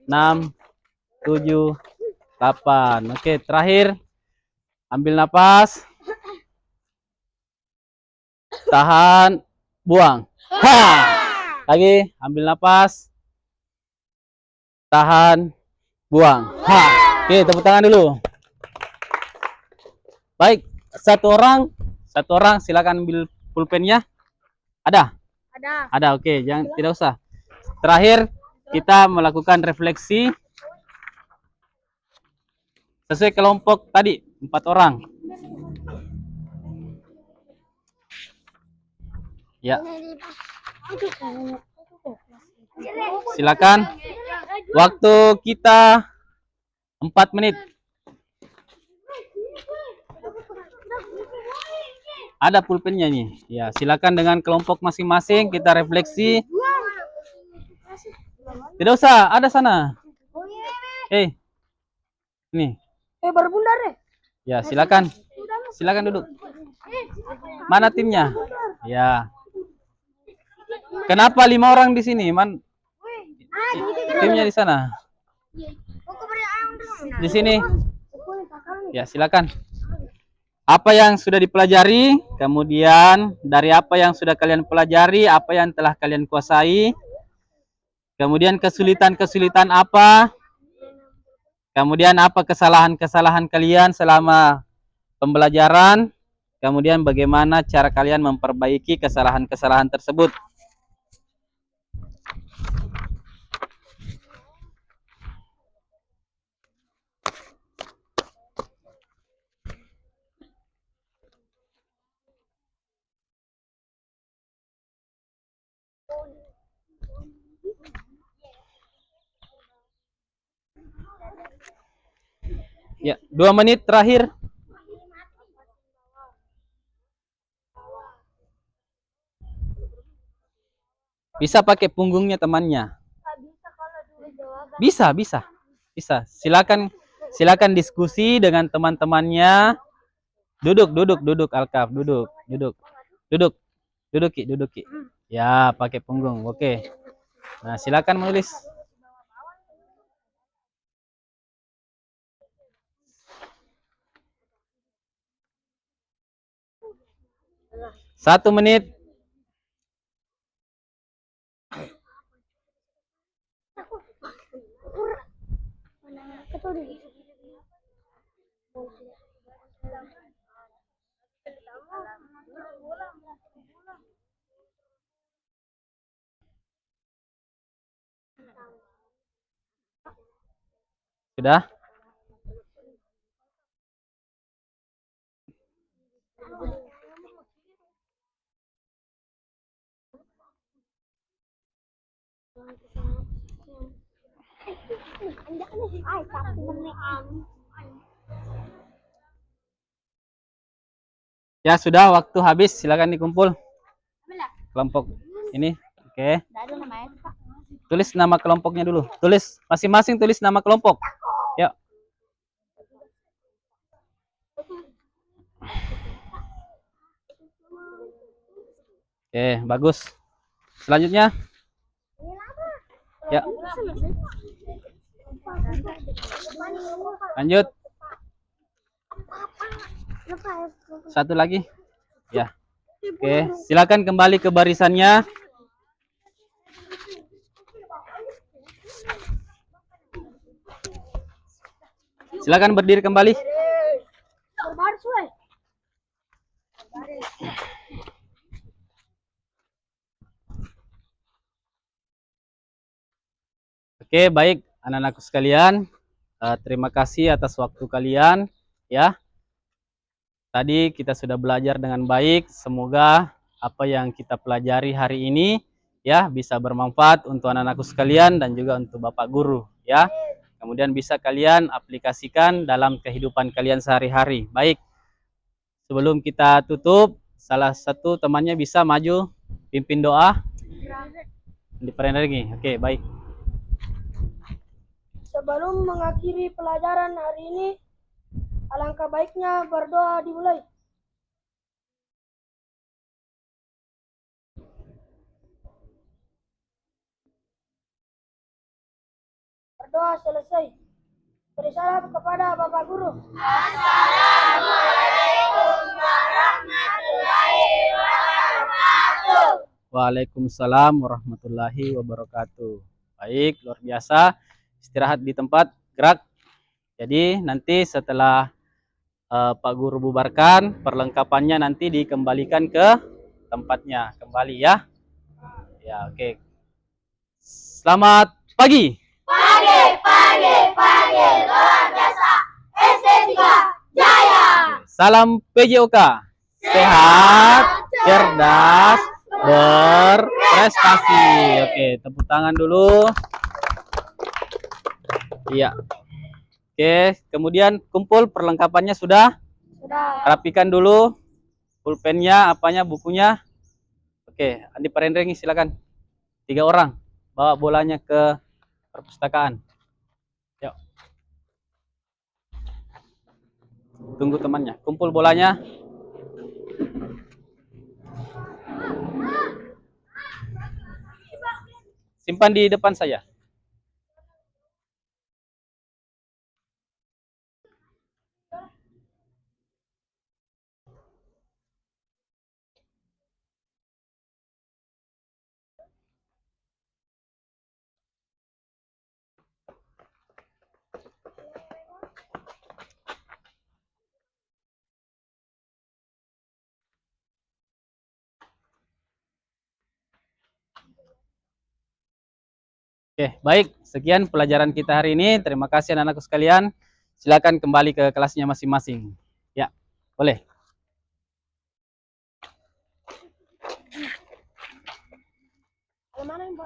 S1: 6, 7, 8. Oke, terakhir ambil napas, tahan, buang. Ha! Lagi, ambil napas, tahan, buang. Ha! Oke, tepuk tangan dulu. Baik, satu orang silakan ambil pulpennya. Ada? Ada, oke, jangan, tidak usah. Terakhir kita melakukan refleksi sesuai kelompok tadi, 4 orang. Ya. Silakan. Waktu kita 4 menit. Ada pulpennya nih. Ya, silakan dengan kelompok masing-masing kita refleksi. Tidak usah, ada sana. Nih.
S2: Baru bundar deh.
S1: Ya, silakan. Silakan duduk. Mana timnya? Ya. Kenapa 5 orang di sini? Timnya di sana. Di sini. Ya, silakan. Apa yang sudah dipelajari, kemudian dari apa yang sudah kalian pelajari, apa yang telah kalian kuasai, kemudian kesulitan-kesulitan apa, kemudian apa kesalahan-kesalahan kalian selama pembelajaran, kemudian bagaimana cara kalian memperbaiki kesalahan-kesalahan tersebut. Ya, 2 menit terakhir. Bisa pakai punggungnya temannya. Bisa. Silakan diskusi dengan teman-temannya. Duduk Alkaf, duduk. Duduk Ki. Ya, pakai punggung. Oke. Nah, silakan menulis. Satu menit. Sudah? Ya sudah, waktu habis. Silakan dikumpul kelompok ini. Oke. Tulis nama kelompoknya dulu. Tulis masing-masing, tulis nama kelompok. Yuk. Oke, bagus. Selanjutnya. Ya. Lanjut. Satu lagi. Ya. Oke, silakan kembali ke barisannya. Silakan berdiri kembali. Oke, baik anak-anakku sekalian. Terima kasih atas waktu kalian ya. Tadi kita sudah belajar dengan baik. Semoga apa yang kita pelajari hari ini ya bisa bermanfaat untuk anak-anakku sekalian dan juga untuk Bapak guru ya. Kemudian bisa kalian aplikasikan dalam kehidupan kalian sehari-hari. Baik. Sebelum kita tutup, salah satu temannya bisa maju pimpin doa. Di Oke, baik.
S2: Sebelum mengakhiri pelajaran hari ini, alangkah baiknya berdoa dimulai. Berdoa selesai. Beri salam kepada Bapak Guru. Assalamualaikum warahmatullahi wabarakatuh.
S1: Waalaikumsalam warahmatullahi wabarakatuh. Baik, luar biasa. Istirahat di tempat, gerak. Jadi nanti setelah Pak Guru bubarkan, perlengkapannya nanti dikembalikan ke tempatnya kembali ya. Ya, oke. Selamat pagi.
S2: Pagi, luar biasa. SD3 Jaya.
S1: Salam PJOK. Sehat, cerdas, berprestasi. Oke, tepuk tangan dulu. Iya. Oke, kemudian kumpul perlengkapannya sudah?
S2: Sudah.
S1: Rapikan dulu pulpennya, apanya, bukunya. Oke, Andi Parendrengi silakan. 3 orang bawa bolanya ke perpustakaan. Yuk. Tunggu temannya. Kumpul bolanya. Simpan di depan saya. Oke, baik. Sekian pelajaran kita hari ini. Terima kasih anak-anakku sekalian. Silakan kembali ke kelasnya masing-masing. Ya, boleh.
S2: Mana yang